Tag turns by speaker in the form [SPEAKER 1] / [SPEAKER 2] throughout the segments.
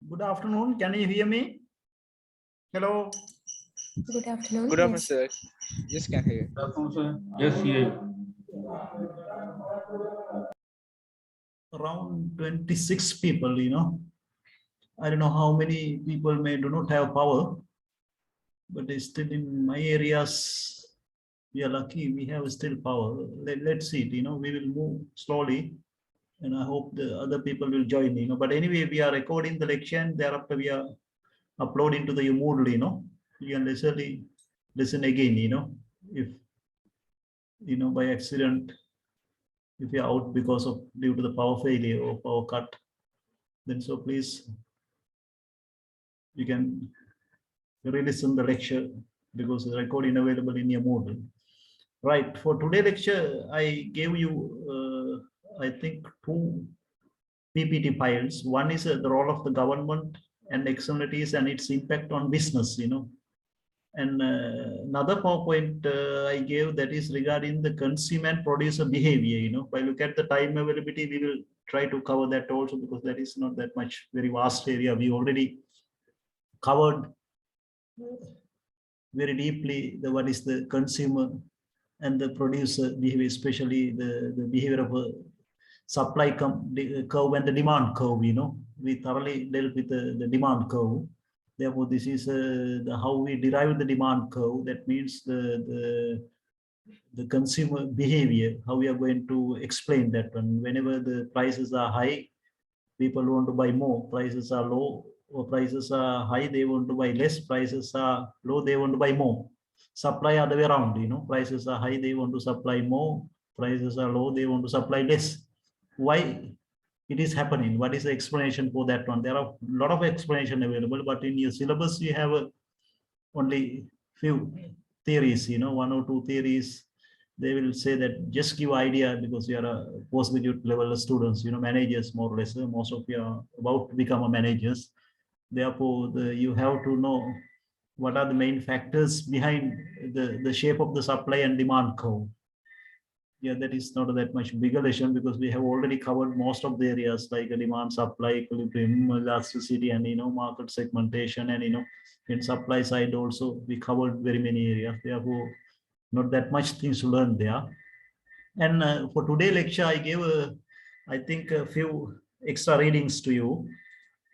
[SPEAKER 1] Good afternoon. Can you hear me? Hello.
[SPEAKER 2] Good afternoon.
[SPEAKER 3] Good afternoon,
[SPEAKER 2] Yes.
[SPEAKER 3] sir. Yes, can hear.
[SPEAKER 4] Good afternoon, sir. Yes, yeah.
[SPEAKER 1] Around 26 people, I don't know how many people may do not have power, but they still in my areas, we are lucky we have still power. Let's see it, we will move slowly and I hope the other people will join, But anyway, we are recording the lecture and thereafter we are uploading to the Moodle, You can listen again, if, by accident, if you're out because of due to the power failure or power cut, then so please you can re-listen the lecture because the recording available in your Moodle. Right, for today lecture, I gave you, I think, two PPT files. One is the role of the government and externalities and its impact on business, And another PowerPoint I gave that is regarding the consumer and producer behavior. If I look at the time availability, we will try to cover that also because that is not that much very vast area. We already covered very deeply the what is the consumer and the producer behavior, especially the behavior of a supply curve and the demand curve. We thoroughly dealt with the demand curve. Therefore, this is how we derive the demand curve. That means the consumer behavior, how we are going to explain that one. Whenever the prices are high, people want to buy more. Prices are low or prices are high, they want to buy less. Prices are low, they want to buy more. Supply other way around, prices are high, they want to supply more. Prices are low, they want to supply less. Why it is happening? What is the explanation for that one? There are a lot of explanation available, but in your syllabus you have only few theories, one or two theories. They will say that just give idea because you are a postgraduate level students, managers more or less. Most of you are about to become a managers. Therefore, you have to know what are the main factors behind the shape of the supply and demand curve. Yeah, that is not that much bigger lesson because we have already covered most of the areas like demand, supply, equilibrium, elasticity, and market segmentation, and in supply side also we covered very many areas. Therefore, not that much things to learn there. And for today lecture, I gave I think a few extra readings to you,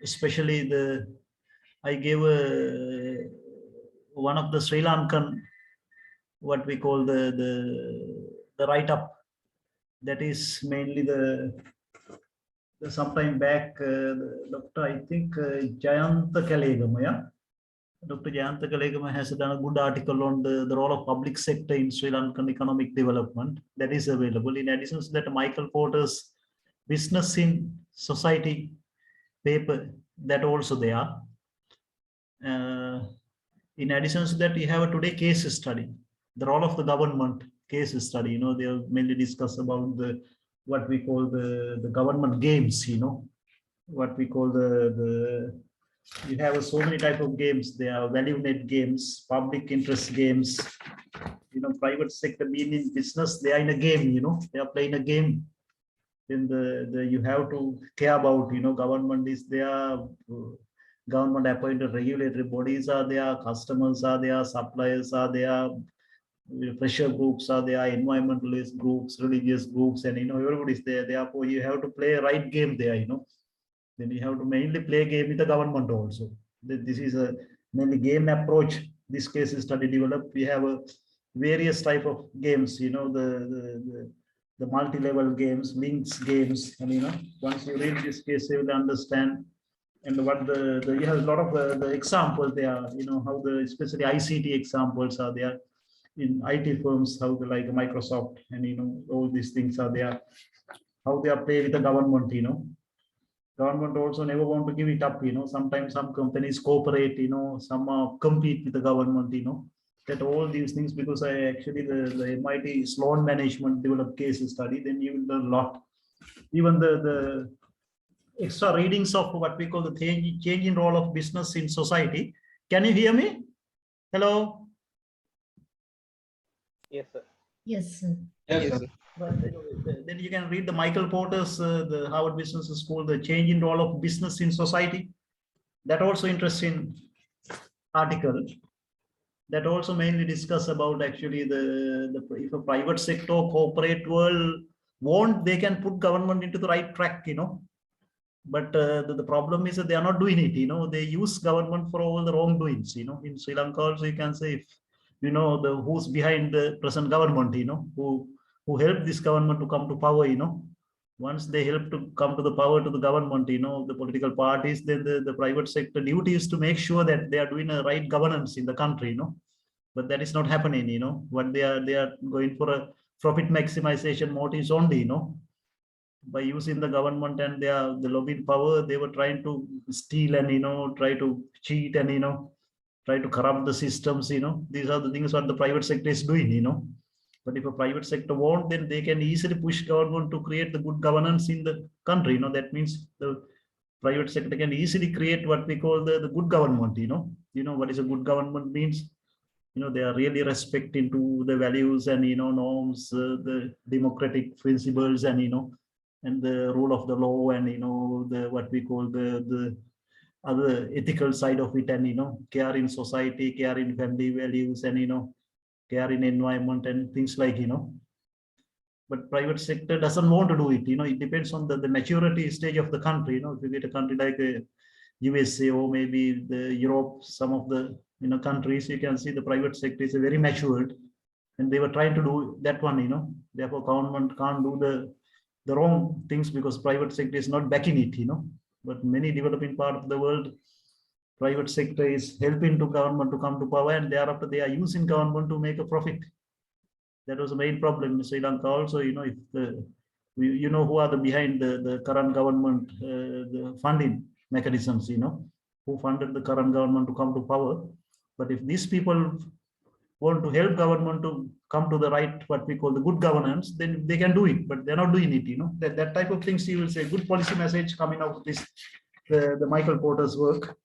[SPEAKER 1] especially I gave one of the Sri Lankan, what we call the write-up. That is mainly the sometime back, Dr. I think Jayanta Kalegama, yeah? Dr. Jayanta Kalegama has done a good article on the role of public sector in Sri Lankan economic development. That is available. In addition to that, Michael Porter's Business in Society paper, that also there. In addition to that, we have a today case study, the role of the government case study. They have mainly discussed about what we call the government games. What we call you have so many type of games. There are value net games, public interest games. Private sector being in business, they are in a game. They are playing a game. Then you have to care about. Government is there. Government appointed regulatory bodies are there, customers are there, suppliers are there, pressure groups are there, environmentalist groups, religious groups, and everybody is there. Therefore, you have to play a right game there. Then you have to mainly play a game with the government also. This is a mainly game approach. This case study developed. We have a various type of games. The multi-level games, links games, and once you read this case, you will understand. And what you have a lot of the examples there, how especially ICT examples are there in IT firms, how like Microsoft and all these things are there, how they are played with the government. Government also never want to give it up. Sometimes some companies cooperate, some compete with the government. That all these things, because I actually the MIT Sloan Management developed case study, then you will learn a lot. Even the extra readings of what we call the change in role of business in society. Can you hear me? Hello?
[SPEAKER 3] Yes, sir.
[SPEAKER 2] Yes, sir.
[SPEAKER 4] Yes,
[SPEAKER 3] Yes,
[SPEAKER 4] sir.
[SPEAKER 3] sir.
[SPEAKER 1] Then you can read the Michael Porter's, the Harvard Business School, the change in role of business in society. that also interesting article that also mainly discuss about actually the if a private sector corporate world want, they can put government into the right track, but the problem is that they are not doing it, they use government for all the wrongdoings, in Sri Lanka also you can say, if the who's behind the present government, who helped this government to come to power, once they help to come to the power to the government, the political parties, then the private sector duty is to make sure that they are doing a right governance in the country, but that is not happening, what they are going for a profit maximization motives only, by using the government and the lobbying power, they were trying to steal and try to cheat and try to corrupt the systems, these are the things what the private sector is doing, but if a private sector won't, then they can easily push government to create the good governance in the country, that means the private sector can easily create what we call the good government, what is a good government means, they are really respecting to the values and norms, the democratic principles and and the rule of the law and the what we call the other ethical side of it, and care in society, care in family values, and care in environment and things like, but private sector doesn't want to do it, it depends on the maturity stage of the country, if you get a country like USA or maybe the Europe, some of the countries, you can see the private sector is very matured, and they were trying to do that one, therefore government can't do the wrong things because private sector is not backing it, but many developing part of the world, private sector is helping to government to come to power, and thereafter they are using government to make a profit. That was the main problem in Sri Lanka also, if the who are the behind the current government, the funding mechanisms, who funded the current government to come to power. But if these people want to help government to come to the right, what we call the good governance, then they can do it, but they're not doing it, that type of things you will say good policy message coming out of this, the Michael Porter's work.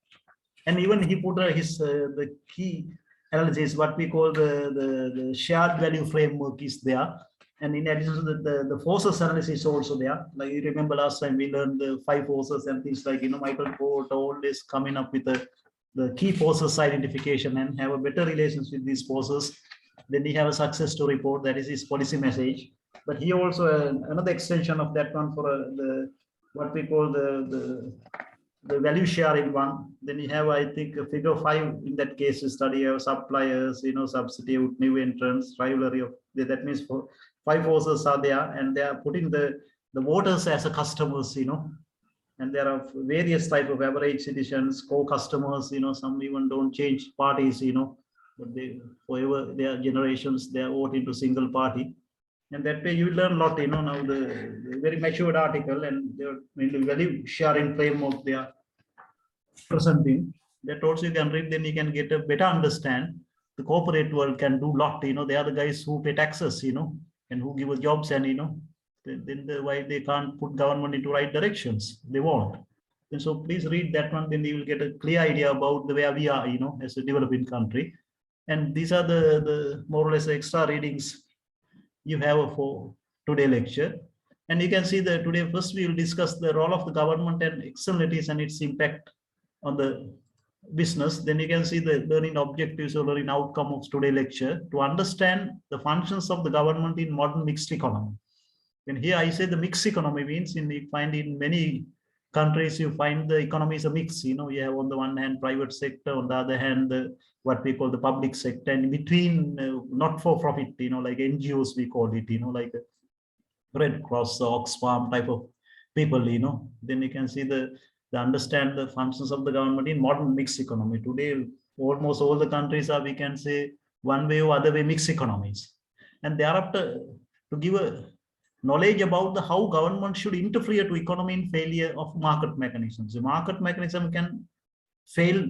[SPEAKER 1] And even he put the key analysis, what we call the shared value framework is there. And in addition to the forces analysis also there. Like you remember last time we learned the 5 forces and things like, Michael Porter always coming up with the key forces identification and have a better relations with these forces. Then he have a success story report, that is his policy message. But he also another extension of that one for the what we call the value sharing one. Then you have, I think, a figure 5 in that case study of suppliers, substitute, new entrants, rivalry of that means for 5 forces are there, and they are putting the voters as a customers, and there are various type of average citizens, co-customers, some even don't change parties, but they forever their generations they are voting to single party. And that way you learn a lot, now the very matured article, and they're mainly value sharing framework they are presenting. That also you can read, then you can get a better understand. The corporate world can do a lot, they are the guys who pay taxes, and who give us jobs, and then why they can't put government into right directions, they won't. And so please read that one, then you will get a clear idea about the where we are, as a developing country. And these are the more or less extra readings you have for today lecture. And you can see that today first we will discuss the role of the government and externalities and its impact on the business. Then you can see the learning objectives or learning outcome of today's lecture to understand the functions of the government in modern mixed economy. And here I say the mixed economy means you find in many countries you find the economy is a mix. You have on the one hand private sector, on the other hand what we call the public sector, and in between not for profit, like NGOs we call it, like Red Cross, Oxfam type of people, then you can see the understand the functions of the government in modern mixed economy. Today, almost all the countries are, we can say, one way or other way mixed economies. And thereafter, to give a knowledge about how government should interfere to economy in failure of market mechanisms. The market mechanism can fail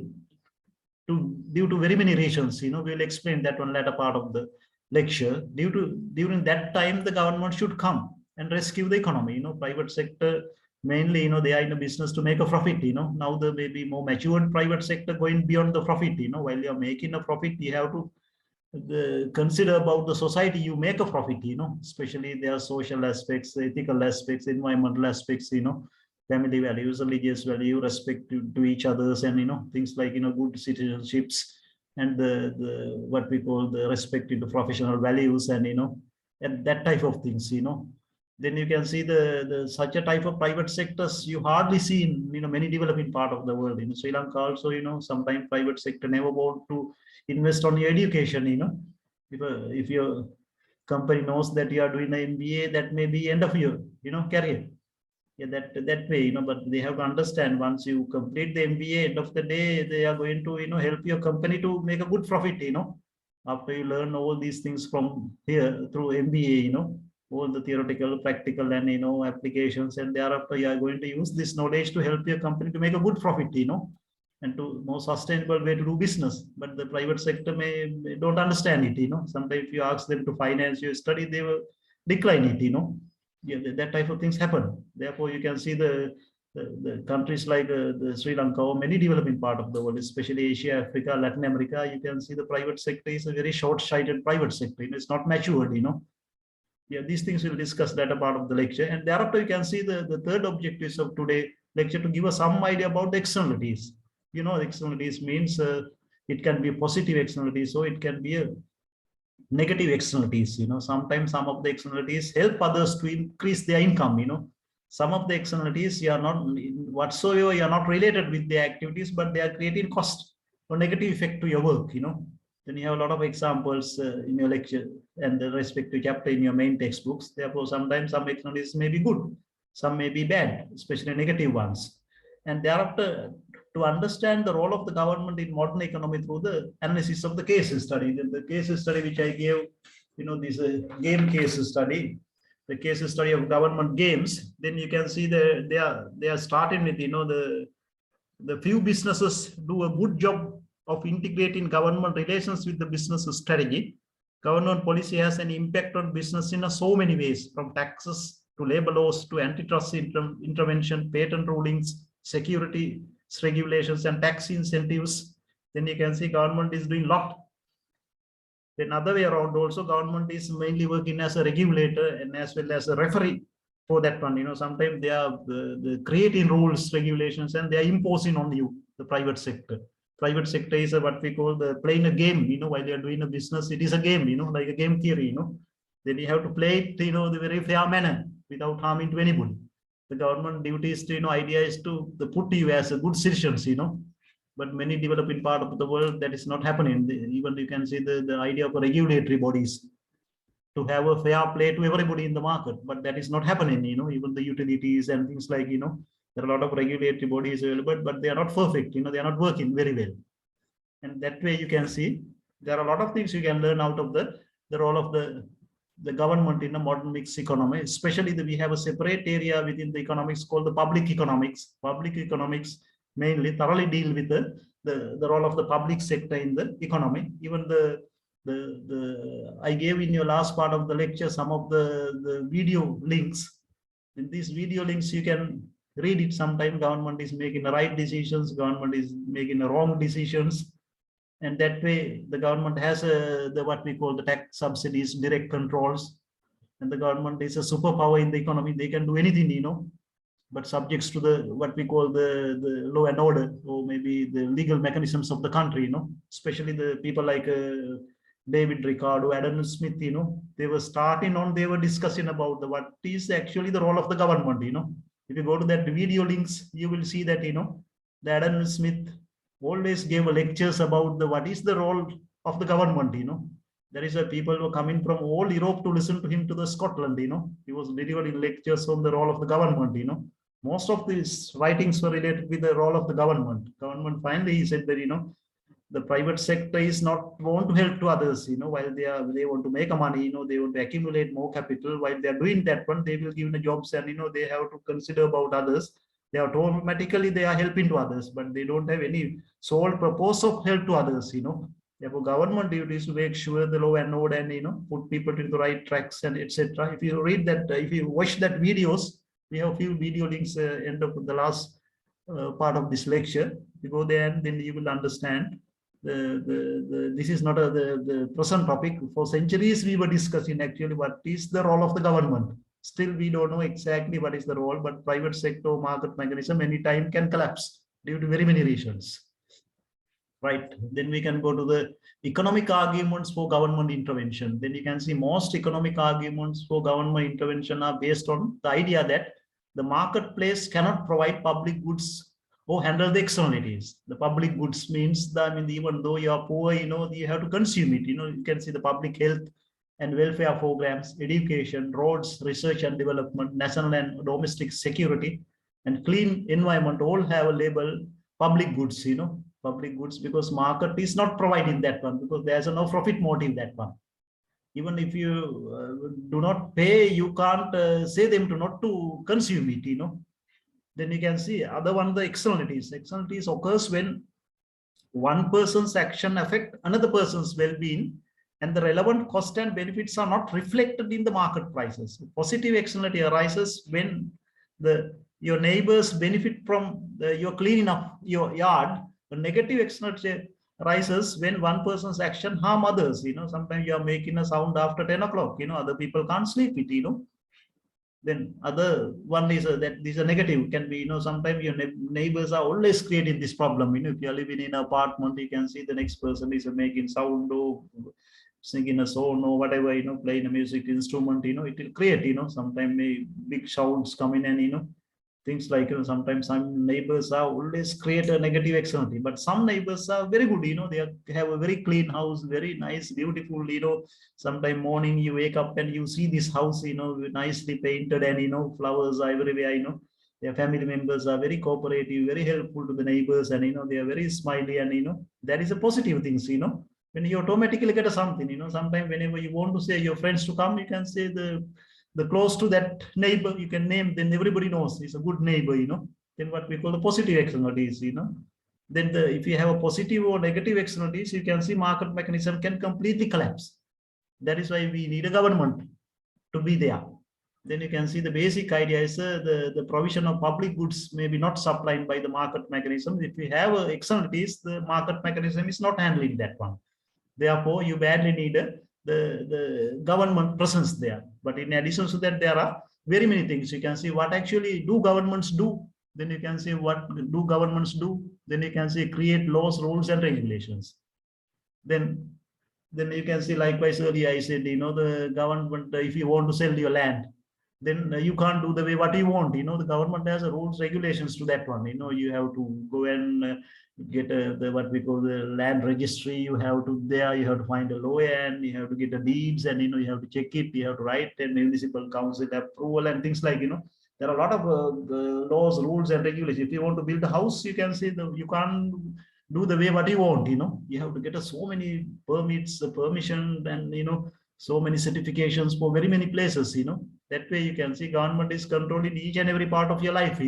[SPEAKER 1] due to very many reasons. We will explain that one later part of the lecture. During that time, the government should come and rescue the economy. Private sector mainly, they are in a business to make a profit. Now the maybe more matured private sector going beyond the profit. While you are making a profit, you have to consider about the society you make a profit. Especially there are social aspects, ethical aspects, environmental aspects. family values, religious value, respect to each others, and things like good citizenships, and the what we call the respect to professional values, and that type of things. Then you can see the such a type of private sectors you hardly see in many developing part of the world. In Sri Lanka also, sometimes private sector never want to invest on your education. If your company knows that you are doing an MBA, that may be end of your career. Yeah, that way, but they have to understand, once you complete the MBA, end of the day they are going to help your company to make a good profit. After you learn all these things from here through MBA, all the theoretical, practical, and applications, and thereafter you are going to use this knowledge to help your company to make a good profit, and to more sustainable way to do business. But the private sector may don't understand it. Sometimes if you ask them to finance your study, they will decline it. Yeah, that type of things happen. Therefore, you can see the countries like the Sri Lanka or many developing part of the world, especially Asia, Africa, Latin America. You can see the private sector is a very short-sighted private sector. It's not matured. Yeah, these things we'll discuss that a part of the lecture. And thereafter, you can see the third objectives of today lecture to give us some idea about the externalities. Externalities means it can be a positive externalities, so it can be a negative externalities. Sometimes some of the externalities help others to increase their income. Some of the externalities you are not whatsoever, you are not related with the activities, but they are creating cost or negative effect to your work. Then you have a lot of examples in your lecture and the respective chapter in your main textbooks. Therefore, sometimes some externalities may be good, some may be bad, especially negative ones. And thereafter, to understand the role of the government in modern economy through the analysis of the case study. The case study which I gave, this game case study, the case study of government games. Then you can see they are starting with the few businesses do a good job of integrating government relations with the business strategy. Government policy has an impact on business in so many ways, from taxes to labor laws to antitrust intervention, patent rulings, security regulations, and tax incentives. Then you can see government is doing a lot. Then other way around also, government is mainly working as a regulator and as well as a referee for that one. Sometimes they are the creating rules, regulations, and they are imposing on you, the private sector. Private sector is what we call the playing a game. While you are doing a business, it is a game. Like a game theory. Then you have to play it, the very fair manner without harming to anybody. The government duty is to, idea is to put you as a good citizens. But many developing part of the world, that is not happening. Even you can see the idea of regulatory bodies to have a fair play to everybody in the market, but that is not happening. Even the utilities and things like, there are a lot of regulatory bodies available, but they are not perfect. They are not working very well. And that way you can see there are a lot of things you can learn out of the role of the government in a modern mixed economy. Especially we have a separate area within the economics called the public economics. Public economics mainly thoroughly deal with the role of the public sector in the economy. Even I gave in your last part of the lecture some of the video links. In these video links you can read it. Sometimes government is making the right decisions, government is making the wrong decisions, and that way the government has the what we call the tax subsidies, direct controls, and the government is a superpower in the economy. They can do anything, but subjects to the what we call the law and order, or maybe the legal mechanisms of the country. Especially the people like David Ricardo, Adam Smith. They were discussing about what is actually the role of the government. If you go to that video links, you will see that the Adam Smith always gave lectures about what is the role of the government. There is a people who are coming from all Europe to listen to him to the Scotland. He was delivering lectures on the role of the government. Most of these writings were related with the role of the government. Finally he said that the private sector is not want to help to others. While they want to make a money. They want to accumulate more capital. While they are doing that one, they will give the jobs, and they have to consider about others. They are automatically they are helping to others, but they don't have any sole purpose of help to others. Therefore, government duties to make sure the law and order and put people to the right tracks and etc. If you read that, if you watch that videos, we have a few video links end of the last part of this lecture. You go there and then you will understand this is not the present topic. For centuries we were discussing actually what is the role of the government. Still, we don't know exactly what is the role, but private sector market mechanism anytime can collapse due to very many reasons. Right. Then we can go to the economic arguments for government intervention. Then you can see most economic arguments for government intervention are based on the idea that the marketplace cannot provide public goods or handle the externalities. The public goods means that, I mean, even though you are poor, you have to consume it. You can see the public health and welfare programs, education, roads, research and development, national and domestic security, and clean environment all have a label public goods, public goods, because market is not providing that one, because there's no profit motive that one. Even if you do not pay, you can't say them to not to consume it, Then you can see other one, the externalities. Externalities occurs when one person's action affect another person's well-being, and the relevant cost and benefits are not reflected in the market prices. Positive externality arises when your neighbors benefit from your cleaning up your yard. The negative externality arises when one person's action harm others. Sometimes you are making a sound after 10 o'clock. Other people can't sleep it. Then other one is that these are negative can be, sometimes your neighbors are always creating this problem. If you are living in an apartment, you can see the next person is making sound or singing a song or whatever, playing a music instrument, it will create, sometimes big sounds come in and, things like, sometimes some neighbors are always create a negative externality, but some neighbors are very good, they have a very clean house, very nice, beautiful, sometime morning you wake up and you see this house, nicely painted and, flowers are everywhere, their family members are very cooperative, very helpful to the neighbors, and, they are very smiley, and, that is a positive things, when you automatically get a something, sometimes whenever you want to say your friends to come, you can say the close to that neighbor, you can name, then everybody knows he's a good neighbor, then what we call the positive externalities, then if you have a positive or negative externalities, you can see market mechanism can completely collapse. That is why we need a government to be there. Then you can see the basic idea is the provision of public goods may be not supplied by the market mechanism. If we have externalities, the market mechanism is not handling that one. Therefore, you badly need the government presence there. But in addition to that, there are very many things. You can see what actually do governments do. Then you can see what do governments do. Then you can see create laws, rules, and regulations. Then you can see likewise earlier I said, the government, if you want to sell your land, then you can't do the way what you want. The government has a rules, regulations to that one. You have to go and get what we call the land registry. You have to find a lawyer and you have to get the deeds, and you have to check it, you have to write and municipal council approval and things like, there are a lot of laws, rules and regulations. If you want to build a house, you can say you can't do the way what you want, you have to get so many permits, permission, and so many certifications for very many places, that way you can see government is controlling each and every part of your life,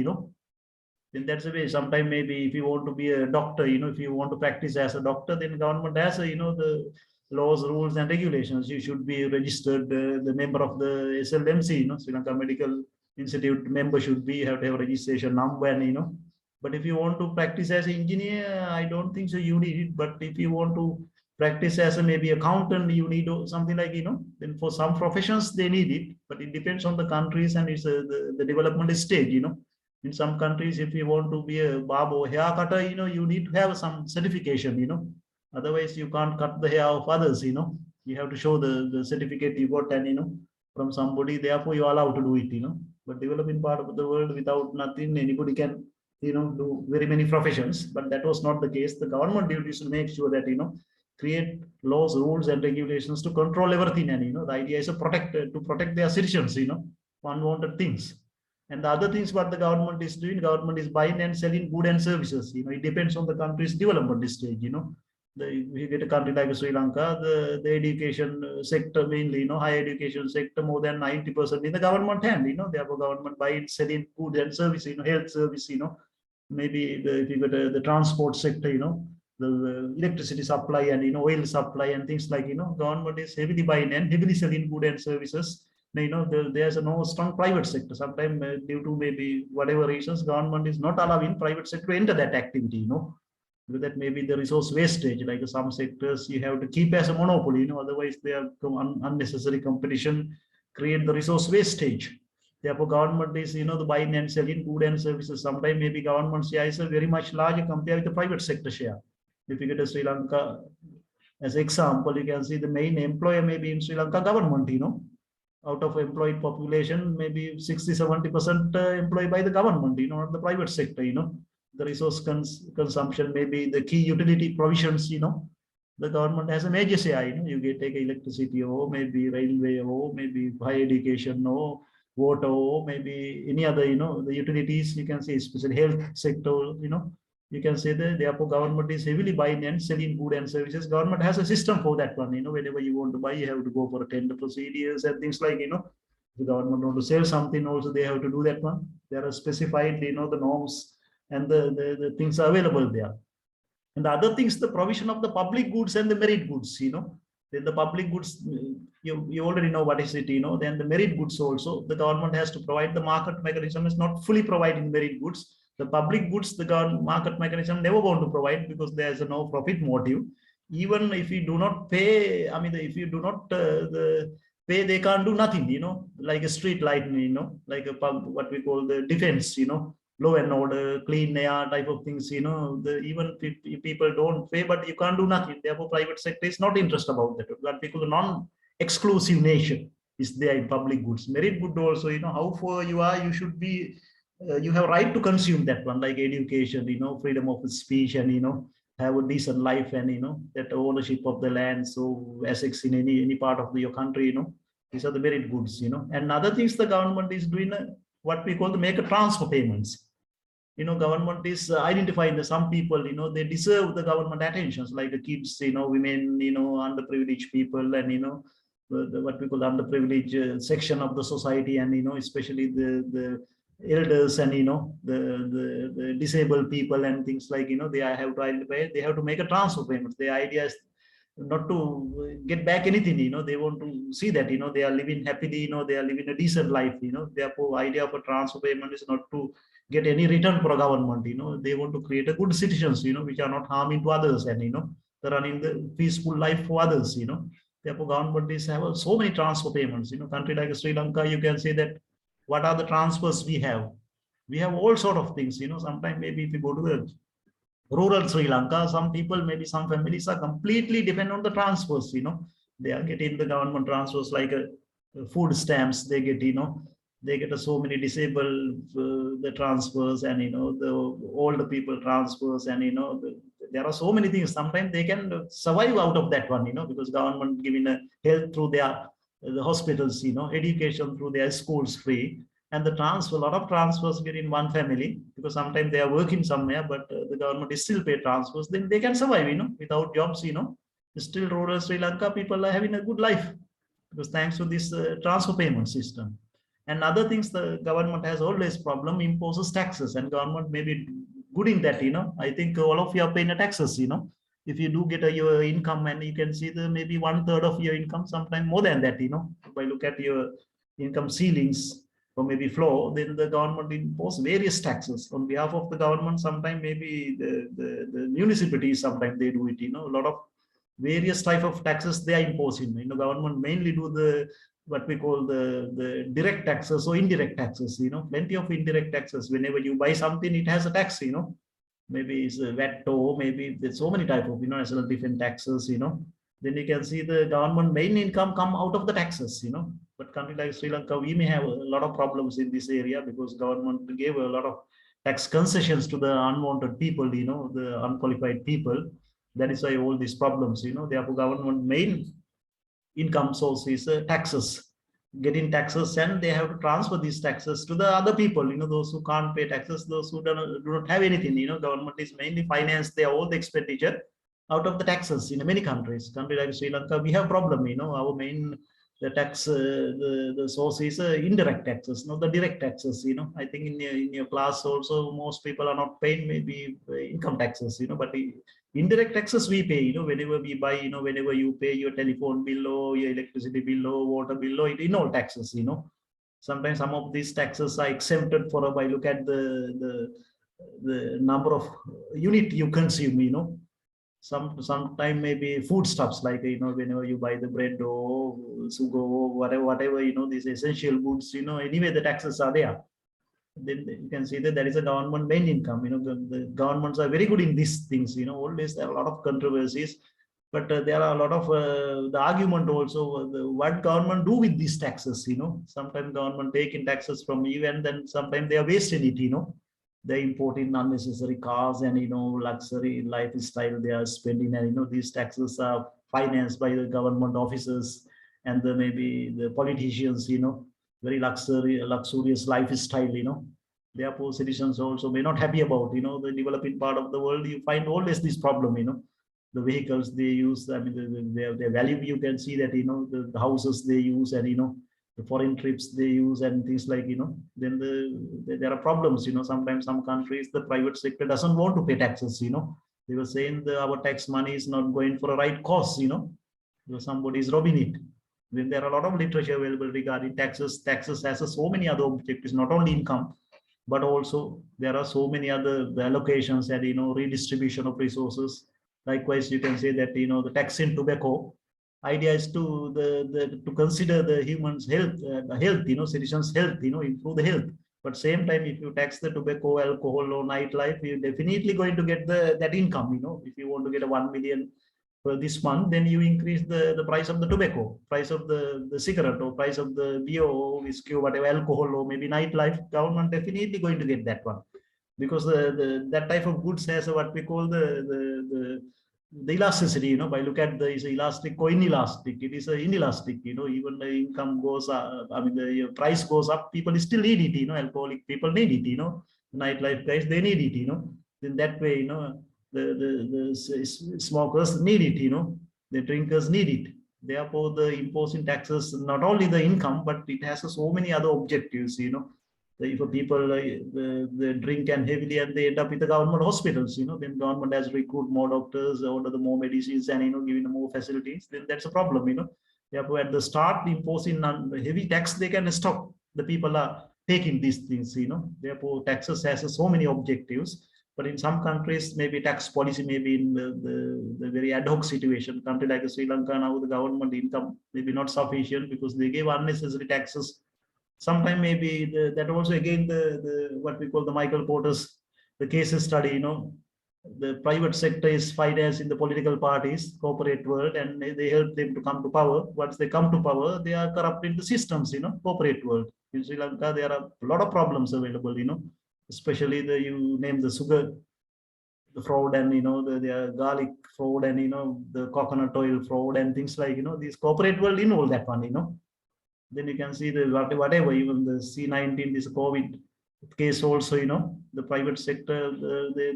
[SPEAKER 1] then that's the way. Sometimes maybe if you want to be a doctor, if you want to practice as a doctor, then government has the laws, rules and regulations. You should be registered, the member of the SLMC, Sri Lanka Medical Institute member should be, have to have a registration number, and but if you want to practice as an engineer, I don't think so you need it. But if you want to practice as a maybe accountant, you need something like, then for some professions they need it, but it depends on the countries and it's the development stage, in some countries, if you want to be a barber or hair cutter, you need to have some certification, otherwise you can't cut the hair of others, you have to show the certificate you got and, from somebody, therefore you are allowed to do it, but developing part of the world without nothing, anybody can, do very many professions, but that was not the case. The government duty is to make sure that, create laws, rules and regulations to control everything, and, the idea is to protect their citizens, unwanted things. And the other things what the government is doing, government is buying and selling goods and services. It depends on the country's development stage. If you get a country like Sri Lanka, the education sector mainly, higher education sector, more than 90% in the government hand. Therefore government buying, selling goods and services, health service. Maybe if you get the transport sector, the electricity supply and oil supply and things like, government is heavily buying and heavily selling goods and services. There's no strong private sector. Sometimes due to maybe whatever reasons, government is not allowing private sector to enter that activity, because that maybe the resource wastage, like some sectors you have to keep as a monopoly, otherwise they are unnecessary competition create the resource wastage. Therefore, government is, the buying and selling goods and services. Sometimes maybe government share is a very much larger compared with the private sector share. If you get to Sri Lanka as example, you can see the main employer maybe in Sri Lanka government, out of employed population, maybe 60–70% employed by the government, not the private sector, the resource consumption, maybe the key utility provisions, the government has a major share, you get take electricity or maybe railway or maybe higher education or water or maybe any other, the utilities, you can say, especially health sector, you can say that therefore government is heavily buying and selling goods and services. Government has a system for that one, whenever you want to buy, you have to go for a tender procedures and things like, the government want to sell something also, they have to do that one. There are specified, the norms and the things are available there. And the other things, the provision of the public goods and the merit goods, then the public goods, you already know what is it, then the merit goods also, the government has to provide. The market mechanism is not fully providing merit goods. The public goods, the government market mechanism never going to provide because there's no profit motive. Even if you do not pay, if you do not pay, they can't do nothing, like a street light, like a what we call the defense, law and order, clean air type of things, even if people don't pay, but you can't do nothing. Therefore, private sector is not interested about that. But because the non-exclusive nature is there in public goods. Merit good also, how far you are, you should be, you have right to consume that one, like education, freedom of speech, and have a decent life, and that ownership of the land, so assets in any part of your country, these are the merit goods, and other things the government is doing, what we call the make a transfer payments. Government is identifying that some people, they deserve the government attentions, like the kids, women, underprivileged people, and what we call the underprivileged section of the society, and especially the elders, and the disabled people and things like, they have to identify, they have to make a transfer payment. The idea is not to get back anything, they want to see that, they are living happily, they are living a decent life, therefore idea of a transfer payment is not to get any return for a government, they want to create a good citizens, which are not harming to others, and they're running the peaceful life for others, therefore government is have so many transfer payments, country like Sri Lanka, you can say that what are the transfers we have? We have all sort of things, sometimes maybe if you go to the rural Sri Lanka, some people, maybe some families are completely dependent on the transfers, they are getting the government transfers like food stamps, they get, they get so many disabled the transfers, and the older people transfers, and there are so many things. Sometimes they can survive out of that one, because government giving a health through their the hospitals, education through their schools free, and the transfer, a lot of transfers get in one family, because sometimes they are working somewhere, but the government is still pay transfers, then they can survive, without jobs, still rural Sri Lanka people are having a good life, because thanks to this transfer payment system. And other things, the government has always problem, imposes taxes, and government may be good in that, I think all of you are paying the taxes, if you do get your income, and you can see the maybe 1/3 of your income, sometimes more than that, if I look at your income ceilings or maybe floor, then the government impose various taxes on behalf of the government. Sometimes maybe the municipalities, sometimes they do it, a lot of various type of taxes they are imposing. Government mainly do the what we call the direct taxes or indirect taxes, plenty of indirect taxes. Whenever you buy something, it has a tax, maybe it's a VAT, or maybe there's so many type of, national different taxes, then you can see the government main income come out of the taxes, but country like Sri Lanka, we may have a lot of problems in this area, because government gave a lot of tax concessions to the unwanted people, the unqualified people. That is why all these problems, therefore government main income source is taxes, getting taxes, and they have to transfer these taxes to the other people, those who can't pay taxes, those who do not have anything, government is mainly finance their all the expenditure out of the taxes. In many countries, country like Sri Lanka, we have problem, our main the tax, the source is indirect taxes, not the direct taxes, I think in your class also, most people are not paying maybe income taxes, but indirect taxes we pay, whenever we buy, whenever you pay your telephone bill or your electricity bill or water bill, or in all taxes, sometimes some of these taxes are exempted for by look at the number of unit you consume, sometime maybe foodstuffs, like, whenever you buy the bread or sugar or whatever, these essential goods, anyway, the taxes are there. Then you can see that there is a government main income. The governments are very good in these things. Always there are a lot of controversies, but there are a lot of the argument also. What government do with these taxes? Sometimes government take in taxes from you, and then sometimes they are wasting it. They import in unnecessary cars and luxury lifestyle they are spending, and these taxes are financed by the government officers and maybe the politicians. Very luxurious lifestyle. Therefore citizens also may not happy about the developing part of the world. You find always this problem. The vehicles they use, I mean, their value, you can see that the houses they use, and the foreign trips they use, and things like, then there are problems. Sometimes some countries the private sector doesn't want to pay taxes. They were saying our tax money is not going for a right cause. Somebody is robbing it. Then there are a lot of literature available regarding taxes. Taxes has so many other objectives, not only income, but also there are so many other allocations and redistribution of resources. Likewise, you can say that the tax in tobacco idea is to consider the humans' health, citizens' health, improve the health. But same time, if you tax the tobacco, alcohol, or nightlife, you're definitely going to get that income. If you want to get a 1 million for this month, then you increase the price of the tobacco, price of the cigarette, or price of the beer or whiskey or whatever, alcohol, or maybe nightlife. Government definitely going to get that one, because that type of goods has what we call the elasticity. By look at is elastic or inelastic. It is inelastic. Even the income goes up, I mean the price goes up, people still need it. Alcoholic people need it. Nightlife guys, they need it. In that way, the smokers need it. The drinkers need it. Therefore, the imposing taxes not only the income, but it has so many other objectives. If people they drink and heavily, and they end up with the government hospitals, then government has recruit more doctors, order the more medicines, and giving them more facilities, then that's a problem. Therefore, at the start, imposing heavy tax, they can stop the people are taking these things. Therefore, taxes has so many objectives. But in some countries, maybe tax policy may be in the very ad hoc situation. Country like Sri Lanka, now the government income may be not sufficient because they give unnecessary taxes. Sometimes maybe that also again the what we call the Michael Porter's the case study. The private sector is financed in the political parties, corporate world, and they help them to come to power. Once they come to power, they are corrupting the systems. Corporate world. In Sri Lanka, there are a lot of problems available. Especially you name the sugar, the fraud, and the garlic fraud, and the coconut oil fraud, and things like these corporate world in all that one. Then you can see the whatever, even the C-19, this COVID case also, the private sector,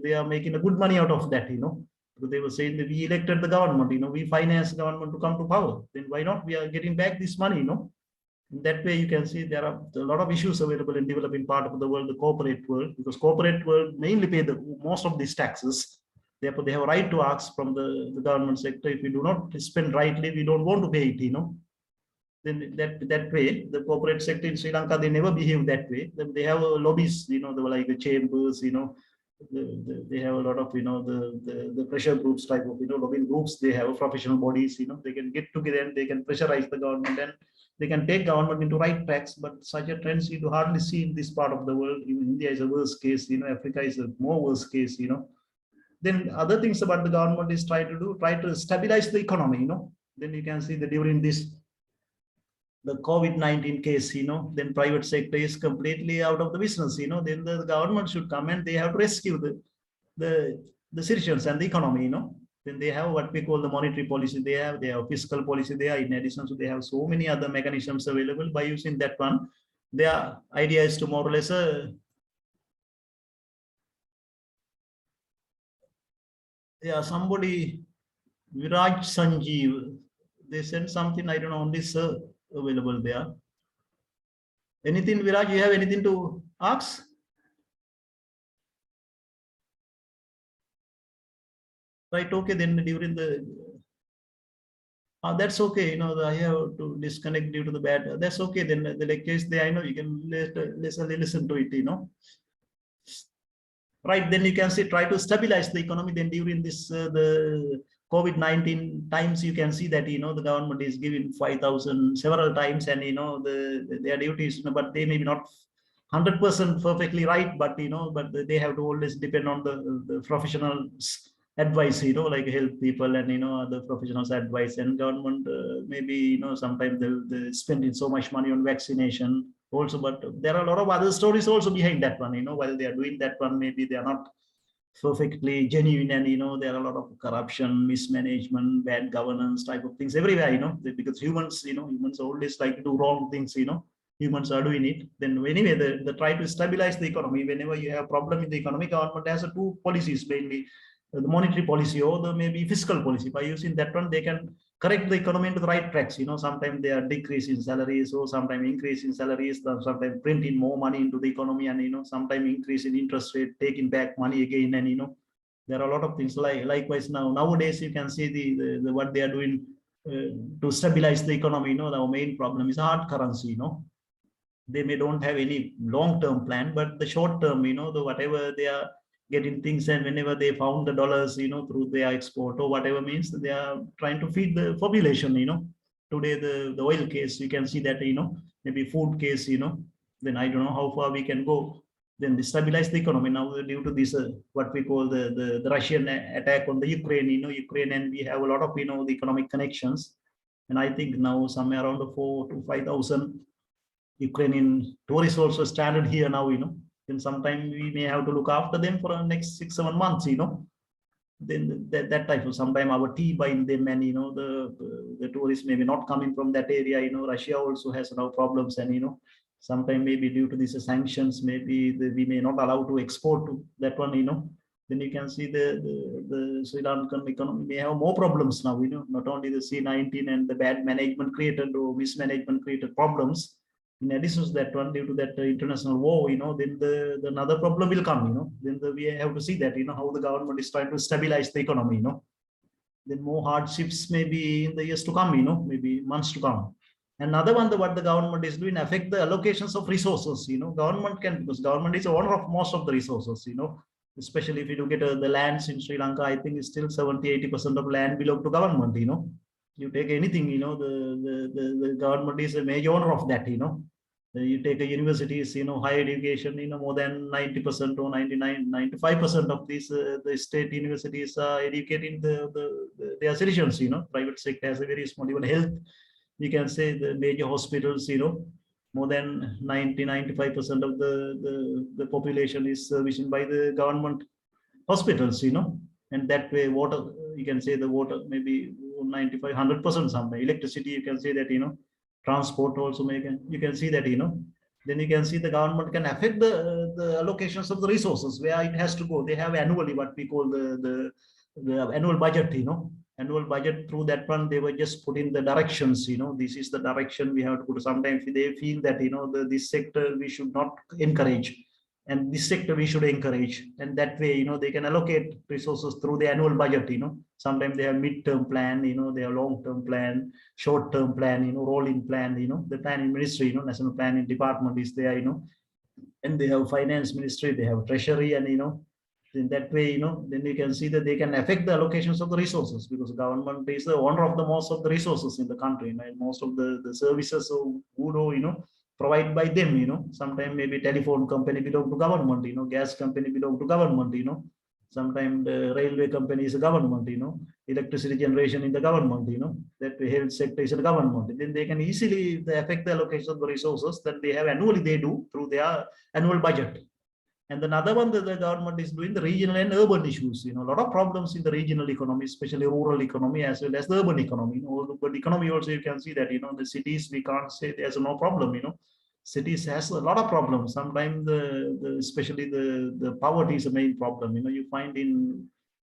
[SPEAKER 1] they are making a good money out of that. Because they were saying that we elected the government, we finance government to come to power. Then why not? We are getting back this money. In that way, you can see there are a lot of issues available in developing part of the world, the corporate world, because corporate world mainly pay the most of these taxes. Therefore, they have a right to ask from the government sector, if we do not spend rightly, we don't want to pay it. Then that way, the corporate sector in Sri Lanka, they never behave that way. They have lobbies, they were like the chambers, they have a lot of the pressure groups type of lobbying groups. They have professional bodies, they can get together and they can pressurize the government, and they can take government into right tracks. But such a trends you hardly see in this part of the world. Even India is a worse case. Africa is a more worse case. Then other things about the government is try to stabilize the economy. Then you can see that during this the COVID-19 case, then private sector is completely out of the business. Then the government should come and they have to rescue the citizens and the economy. Then they have what we call the monetary policy. They have fiscal policy. They are in addition, so they have so many other mechanisms available. By using that one, their idea is to more or less somebody Viraj Sanjeev, they sent something, I don't know, on this available there. Anything, Viraj, you have anything to ask? Right, okay, then during the that's okay, I have to disconnect due to the bad. That's okay, then the lecture is there. I know you can listen to it. right? Then you can say try to stabilize the economy. Then during this the COVID-19 times, you can see that the government is giving 5,000 several times, and their duties, but they may be not 100% perfectly right, but but they have to always depend on the professionals advice, like health people and other professionals advice, and government maybe sometimes they spending so much money on vaccination also, but there are a lot of other stories also behind that one. While they are doing that one, maybe they are not perfectly genuine, and there are a lot of corruption, mismanagement, bad governance type of things everywhere, because humans always like to do wrong things, humans are doing it. Then anyway, the try to stabilize the economy. Whenever you have problem in the economy, government has two policies mainly, the monetary policy or the maybe fiscal policy. By using that one, they can correct the economy into the right tracks. Sometimes they are decreasing salaries, or sometimes increasing salaries, sometimes printing more money into the economy, and sometimes increase in interest rate, taking back money again, and there are a lot of things. Likewise nowadays you can see the what they are doing to stabilize the economy. Our main problem is hard currency. They may don't have any long-term plan, but the short term, the whatever they are getting things, and whenever they found the dollars, through their export or whatever means, they are trying to feed the population. Today the oil case, you can see that, maybe food case, then I don't know how far we can go. Then stabilize the economy now due to this what we call the Russian attack on the Ukraine. Ukraine, and we have a lot of the economic connections, and I think now somewhere around 4 to 5,000 Ukrainian tourists also standard here now, then sometime we may have to look after them for the next 6 7 months, then that type of, sometime our tea buying them, and the tourists maybe not coming from that area. Russia also has now problems, and sometime maybe due to these sanctions, maybe we may not allow to export to that one. Then you can see the Sri Lankan economy may have more problems now. Not only the C-19 and the bad management created or mismanagement created problems. In addition to that one, due to that international war, then the another problem will come. Then we have to see that how the government is trying to stabilize the economy. Then more hardships maybe in the years to come. Maybe months to come. Another one, what the government is doing affect the allocations of resources. Government can, because government is owner of most of the resources. Especially if you look at the lands in Sri Lanka, I think it's still 70-80% of land belong to government. You take anything, the government is a major owner of that. You take a universities, higher education, more than 90% or 95% of these the state universities are educating their citizens. Private sector has a very small. Even health, you can say the major hospitals, more than 90-95% of the population is serviced by the government hospitals. And that way water, you can say the water maybe 95-100% something. Electricity, you can say that, transport also you can see that, then you can see the government can affect the allocations of the resources where it has to go. They have annually what we call the annual budget. Annual budget, through that one they were just put in the directions. This is the direction we have to put. Sometimes they feel that this sector we should not encourage, and this sector we should encourage, and that way they can allocate resources through the annual budget. Sometimes they have mid-term plan, they have long-term plan, short-term plan, rolling plan. The planning ministry, national planning department is there, and they have finance ministry, they have treasury, and in that way, then you can see that they can affect the allocations of the resources, because the government is the owner of the most of the resources in the country, and most of the services of would provided by them. Sometimes maybe telephone company belong to government, gas company belong to government, sometimes the railway company is a government, electricity generation in the government, that health sector is a government. Then they can easily affect the allocation of the resources that they have annually, they do through their annual budget. And another one that the government is doing, the regional and urban issues. A lot of problems in the regional economy, especially rural economy, as well as the urban economy. But economy also, you can see that, the cities, we can't say there's no problem. Cities has a lot of problems. Sometimes especially the poverty is the main problem. You find in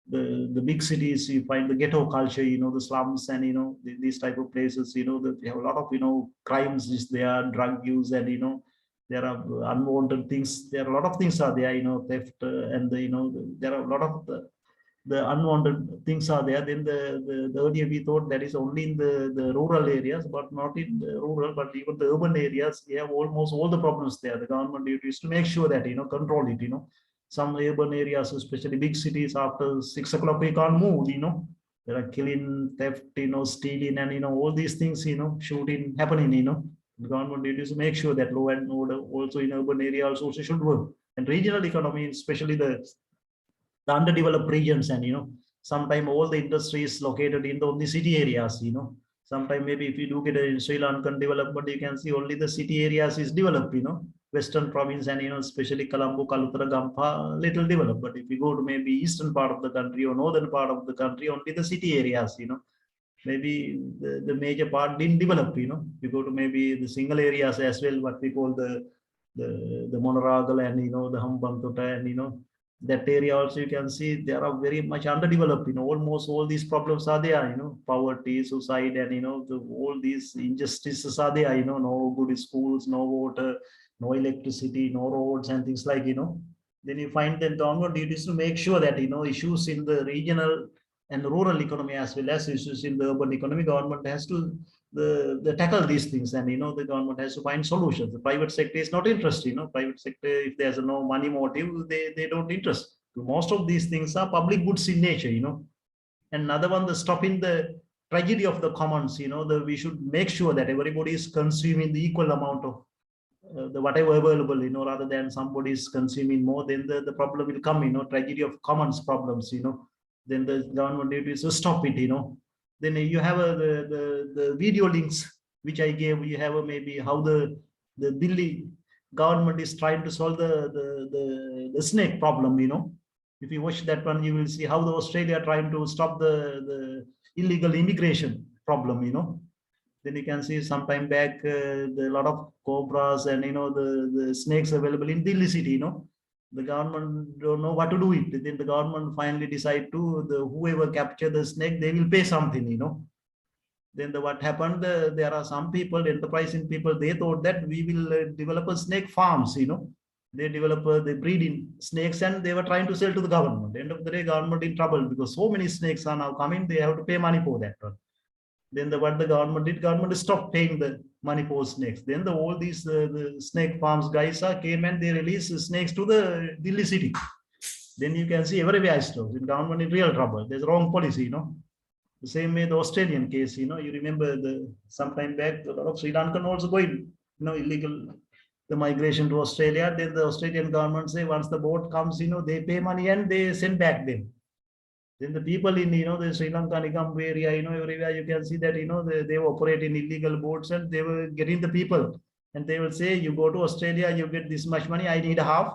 [SPEAKER 1] the big cities, you find the ghetto culture, the slums, and these type of places, that they have a lot of crimes is there, drug use, and there are unwanted things. There are a lot of things are there, theft, and there are a lot of the unwanted things are there. Then the earlier we thought that is only in the rural areas, but not in the rural, but even the urban areas, we have almost all the problems there. The government duty is to make sure that control it. some urban areas, especially big cities, after 6 o'clock, we can't move, There are killing, theft, stealing, and, all these things, shooting happening, The government needs to make sure that law and order also in urban areas also should work. And regional economy, especially the underdeveloped regions, and sometimes all the industry is located in the only city areas, sometimes maybe if you look at in Sri Lankan development, you can see only the city areas is developed, western province, and especially Colombo, Kalutara, Gampa, little developed. But if you go to maybe eastern part of the country or northern part of the country, only the city areas, maybe the major part didn't develop, you go to maybe the single areas as well, what we call the Monoragal, and the Hambantota, and that area also, you can see there are very much underdeveloped, almost all these problems are there, poverty, suicide, and all these injustices are there, no good schools, no water, no electricity, no roads, and things like, then you find that government needs to make sure that, issues in the regional and rural economy as well as issues in the urban economy, government has to tackle these things, and the government has to find solutions. The private sector is not interested, private sector, if there's no money motive, they don't interest. Most of these things are public goods in nature, And another one, the stopping the tragedy of the commons, we should make sure that everybody is consuming the equal amount of the whatever available, rather than somebody is consuming more, then the problem will come, tragedy of commons problems, then the government needs to stop it, Then you have the video links which I gave. You have maybe how the Delhi government is trying to solve the snake problem, If you watch that one, you will see how the Australia trying to stop the illegal immigration problem, Then you can see some time back the lot of cobras and the snakes available in Delhi city, The government don't know what to do with it. Then the government finally decide to whoever capture the snake, they will pay something, Then what happened? There are some people, enterprising people, they thought that we will develop a snake farms, They develop they breed in snakes, and they were trying to sell to the government. End of the day, government in trouble because so many snakes are now coming. They have to pay money for that one. Then what the government did, government stopped paying the money for snakes. Then all these the snake farms guys came and they released snakes to the Delhi city. Then you can see everywhere stores. In government in real trouble. There's wrong policy, The same way the Australian case, you remember some time back, a lot of Sri Lankan also going, illegal the migration to Australia. Then the Australian government say once the boat comes, they pay money and they send back them. Then the people in, the Sri Lankan area, everywhere you can see that, they operate in illegal boats and they were getting the people. And they will say, you go to Australia, you get this much money, I need a half.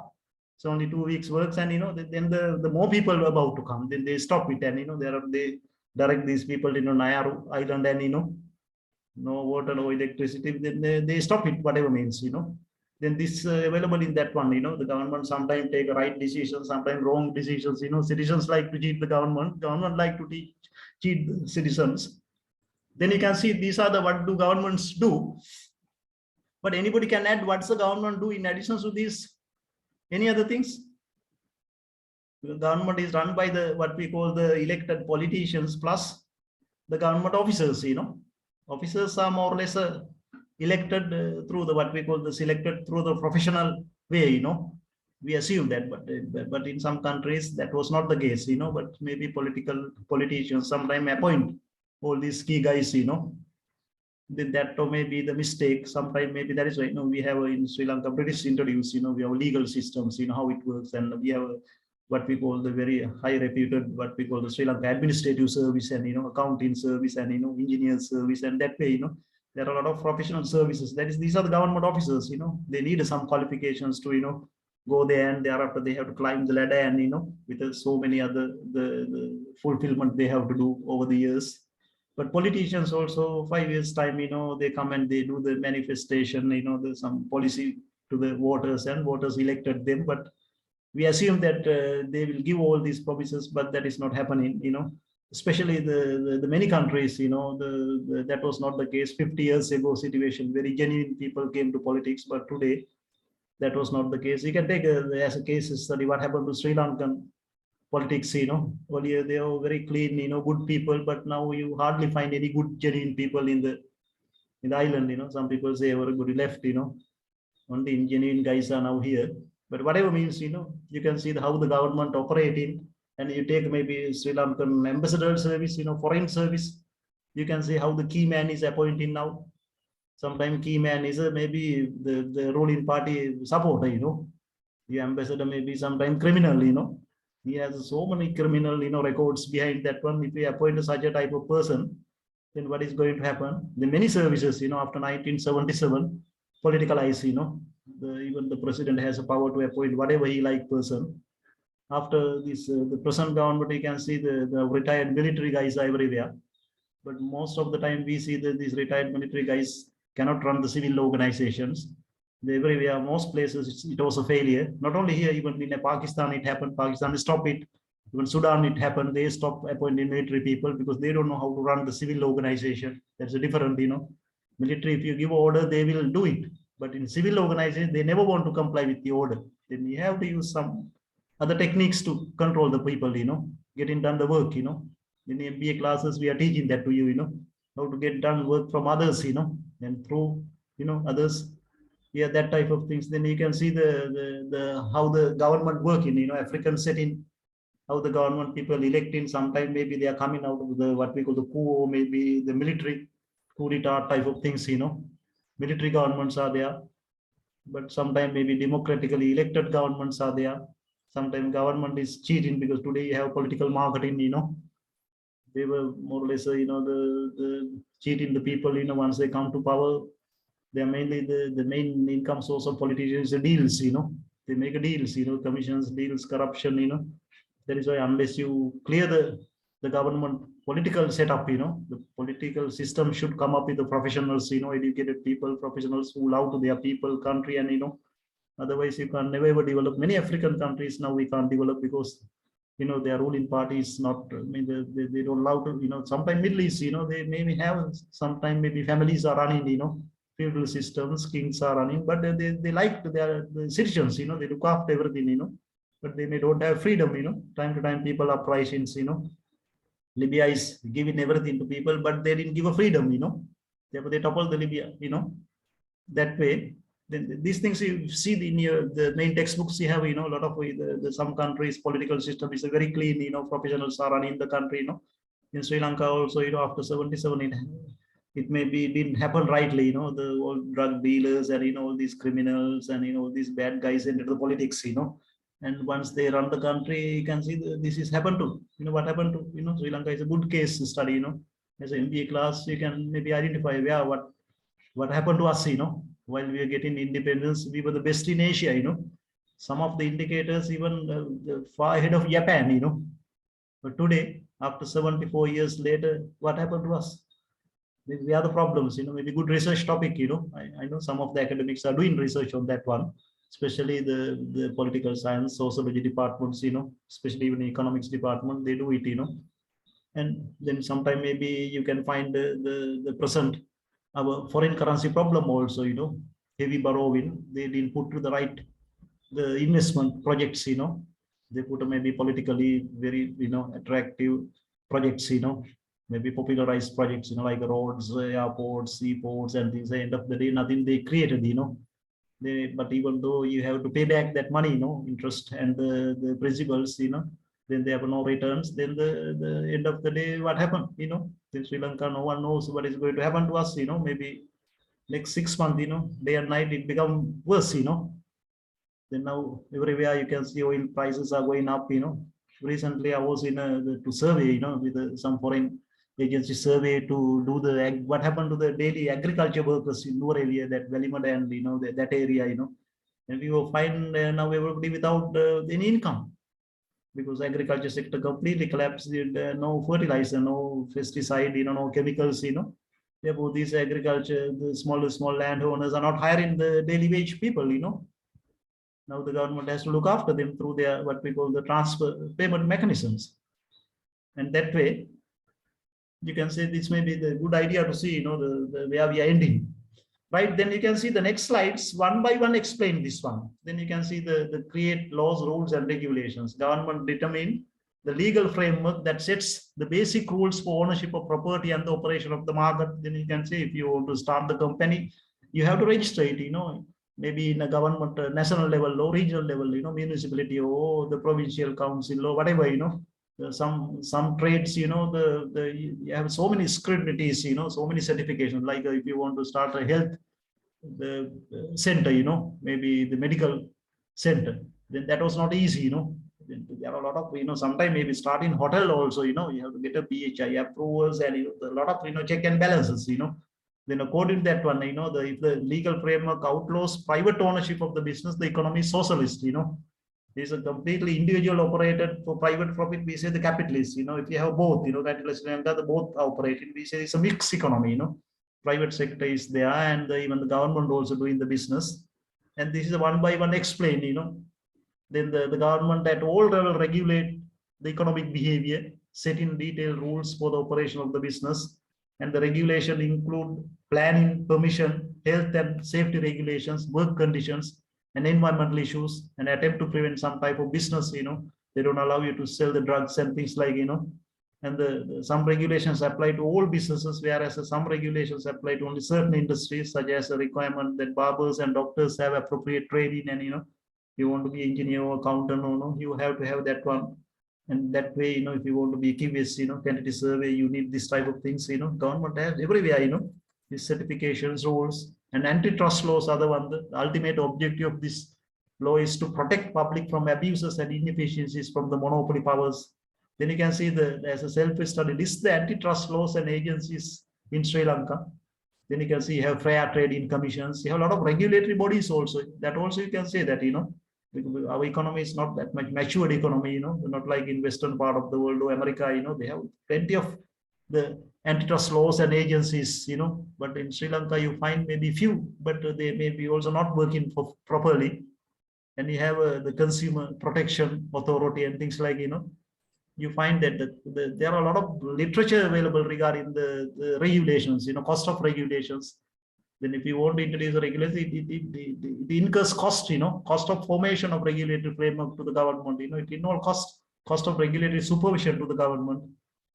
[SPEAKER 1] It's only 2 weeks works. And, then the more people are about to come, then they stop it. And, they direct these people, Nayaru Island, and, no water, no electricity. Then they stop it, whatever means, Then this available in that one, the government sometimes take right decisions, sometimes wrong decisions, citizens like to cheat the government like to cheat the citizens. Then you can see these are the what do governments do. But anybody can add what's the government do in addition to these, any other things? The government is run by the what we call the elected politicians plus the government officers, Officers are more or less elected through the what we call the selected through the professional way, We assume that, but in some countries that was not the case, But maybe politicians sometimes appoint all these key guys, Then that may be the mistake. Sometimes maybe that is why, we have in Sri Lanka British introduced, we have legal systems, how it works, and we have what we call the very high reputed what we call the Sri Lanka administrative service, and accounting service, and engineer service, and that way, there are a lot of professional services. That is, these are the government officers, they need some qualifications to, go there, and thereafter they have to climb the ladder, and, with so many other, the fulfillment they have to do over the years. But politicians also 5 years time, they come and they do the manifestation, there's some policy to the voters, and voters elected them. But we assume that they will give all these promises, but that is not happening, Especially the many countries, that was not the case 50 years ago situation. Very genuine people came to politics, but today that was not the case. You can take as a case study what happened to Sri Lankan politics, earlier they were very clean, good people, but now you hardly find any good genuine people in the island, Some people say everybody left, only genuine guys are now here. But whatever means, you can see how the government operating, and you take maybe Sri Lankan ambassador service, foreign service. You can see how the key man is appointed now. Sometimes key man is maybe the ruling party supporter, The ambassador may be sometimes criminal, He has so many criminal, records behind that one. If we appoint such a type of person, then what is going to happen? The many services, after 1977, politicalized, even the president has a power to appoint whatever he like person. After this, the present government, you can see the retired military guys are everywhere. But most of the time we see that these retired military guys cannot run the civil organizations. They everywhere, most places, it was a failure. Not only here, even in Pakistan, it happened. Pakistan stopped it. Even Sudan, it happened. They stopped appointing military people because they don't know how to run the civil organization. That's a different, military. If you give order, they will do it. But in civil organization, they never want to comply with the order. Then you have to use some other techniques to control the people, getting done the work, In MBA classes, we are teaching that to you, how to get done work from others, and through, others. Yeah, that type of things. Then you can see the how the government work in, African setting, how the government people electing. Sometime maybe they are coming out of the what we call the coup, or maybe the military coup d'etat type of things, Military governments are there, but sometimes maybe democratically elected governments are there. Sometimes government is cheating because today you have political marketing, They were more or less, the cheating the people, once they come to power. They are mainly the main income source of politicians are deals, They make deals, commissions, deals, corruption, That is why unless you clear the government political setup, the political system should come up with the professionals, educated people, professionals who love to their people, country, and otherwise you can never ever develop. Many African countries now we can't develop because their ruling party is not. I mean, they don't allow to. Sometimes Middle East, they maybe have. Sometimes maybe families are running. Feudal systems, kings are running, but they like their the citizens. They look after everything. But they may don't have freedom. Time to time people are uprisings. Libya is giving everything to people, but they didn't give a freedom. Therefore they topple the Libya. That way. Then these things you see in the main textbooks you have, a lot of some countries political system is a very clean, professionals are running the country, In Sri Lanka also, after 77, it maybe didn't happen rightly, the old drug dealers and all these criminals and these bad guys entered the politics, And once they run the country, you can see this is happened to, what happened to, Sri Lanka is a good case study, As an MBA class, you can maybe identify, yeah, what happened to us, while we are getting independence, we were the best in Asia, Some of the indicators even far ahead of Japan, But today, after 74 years later, what happened to us? We are the problems, maybe good research topic, I know some of the academics are doing research on that one, especially the political science, sociology departments, especially even economics department, they do it, And then sometime maybe you can find the present our foreign currency problem also, heavy borrowing, they didn't put to the right, the investment projects, they put maybe politically very, attractive projects, maybe popularized projects, like roads, airports, seaports, and things. At the end of the day, nothing they created, but even though you have to pay back that money, interest and the principals, then they have no returns. Then the end of the day, what happened? In Sri Lanka, no one knows what is going to happen to us. Maybe next 6 months, day and night it become worse. Then now everywhere you can see oil prices are going up. Recently I was in to survey, with some foreign agency survey to do the what happened to the daily agriculture workers in rural area, that Velimada and that area, and we will find now everybody without any income, because agriculture sector completely collapsed. No fertilizer, no pesticide, no chemicals, Therefore, these agriculture, the small landowners are not hiring the daily wage people, Now the government has to look after them through their what we call the transfer payment mechanisms. And that way, you can say this may be the good idea to see, the where we are ending. Right, then you can see the next slides, one by one explain this one. Then you can see the create laws, rules, and regulations. Government determine the legal framework that sets the basic rules for ownership of property and the operation of the market. Then you can say if you want to start the company, you have to register it, maybe in a government, national level or regional level, municipality or the provincial council or whatever, some trades, you have so many scrutinies, so many certifications. Like if you want to start a health center, maybe the medical center, then that was not easy, There are a lot of, sometimes maybe start in hotel also, you have to get a PHI approvals and a lot of, check and balances, Then according to that one, if the legal framework outlaws private ownership of the business, the economy is socialist, It's a completely individual operated for private profit. We say the capitalist, if you have both, capitalist and the both operating, we say it's a mixed economy, Private sector is there and even the government also doing the business. And this is one by one explained, Then the government at all level regulate the economic behavior, set in detailed rules for the operation of the business. And the regulation include planning, permission, health and safety regulations, work conditions, and environmental issues, and attempt to prevent some type of business, they don't allow you to sell the drugs and things like, and some regulations apply to all businesses, whereas some regulations apply to only certain industries, such as a requirement that barbers and doctors have appropriate training, and you want to be engineer or accountant, or no, you have to have that one. And that way, if you want to be QS, quantity survey, you need this type of things, government has everywhere, these certifications, rules, and antitrust laws are the one. The ultimate objective of this law is to protect public from abuses and inefficiencies from the monopoly powers. Then you can see as a self-study, list the antitrust laws and agencies in Sri Lanka. Then you can see you have fair trading commissions. You have a lot of regulatory bodies also. That also you can say that, our economy is not that much matured economy, not like in Western part of the world or America, they have plenty of the antitrust laws and agencies, but in Sri Lanka you find maybe few, but they may be also not working properly. And you have the consumer protection authority and things like, you find that there are a lot of literature available regarding the regulations, cost of regulations. Then if you want to introduce a regulation, it incurs cost, cost of formation of regulatory framework to the government, it involves cost of regulatory supervision to the government,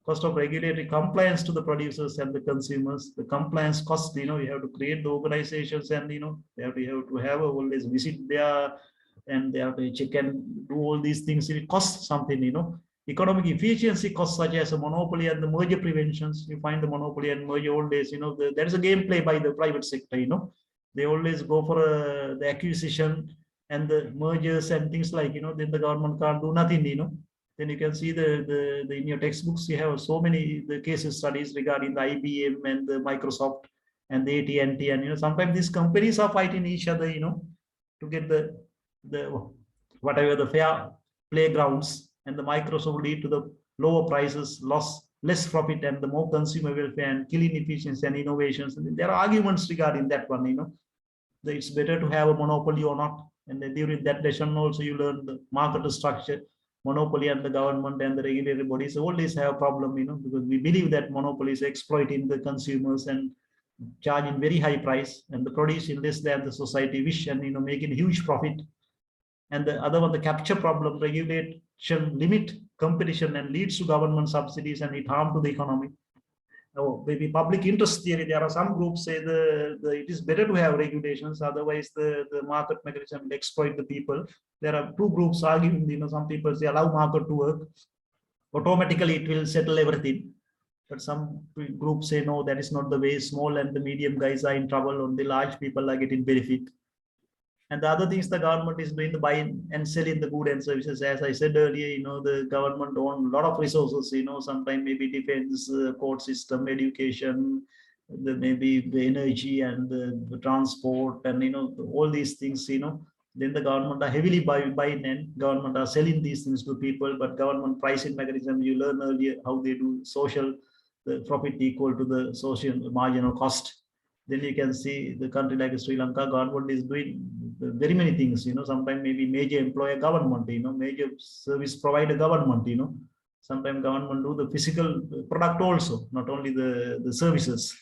[SPEAKER 1] cost of regulatory compliance to the producers and the consumers, the compliance cost, you have to create the organizations, and they have to have always visit there, and they have to check and do all these things. It costs something, Economic efficiency costs, such as a monopoly and the merger preventions. You find the monopoly and merger all days, there is a game play by the private sector, they always go for the acquisition and the mergers and things like, then the government can't do nothing, Then you can see the in your textbooks, you have so many the cases studies regarding the IBM and the Microsoft and the AT&T, and sometimes these companies are fighting each other, to get the whatever the fair playgrounds, and the Microsoft lead to the lower prices, less profit, and the more consumer welfare and killing efficiency and innovations. And there are arguments regarding that one, that it's better to have a monopoly or not. And then during that lesson also you learn the market structure, monopoly and the government and the regulatory bodies always have a problem, because we believe that monopolies exploiting the consumers and charging very high price, and the producing less than the society wish, and making huge profit. And the other one, the capture problem, regulation limit competition and leads to government subsidies, and it harm to the economy. Now, maybe public interest theory, there are some groups say it is better to have regulations, otherwise the market mechanism will exploit the people. There are two groups arguing, some people say allow market to work, automatically it will settle everything. But some groups say no, that is not the way. Small and the medium guys are in trouble, only large people are getting benefit. And the other things the government is doing, the buying and selling the goods and services. As I said earlier, the government own a lot of resources, sometimes maybe defense, court system, education, maybe the energy and the transport, and all these things, then the government are heavily buying, and government are selling these things to people. But government pricing mechanism, you learn earlier how they do social, the profit equal to the social marginal cost. Then you can see the country like Sri Lanka, government is doing very many things, sometimes maybe major employer government, major service provider government, sometimes government do the physical product also, not only the services.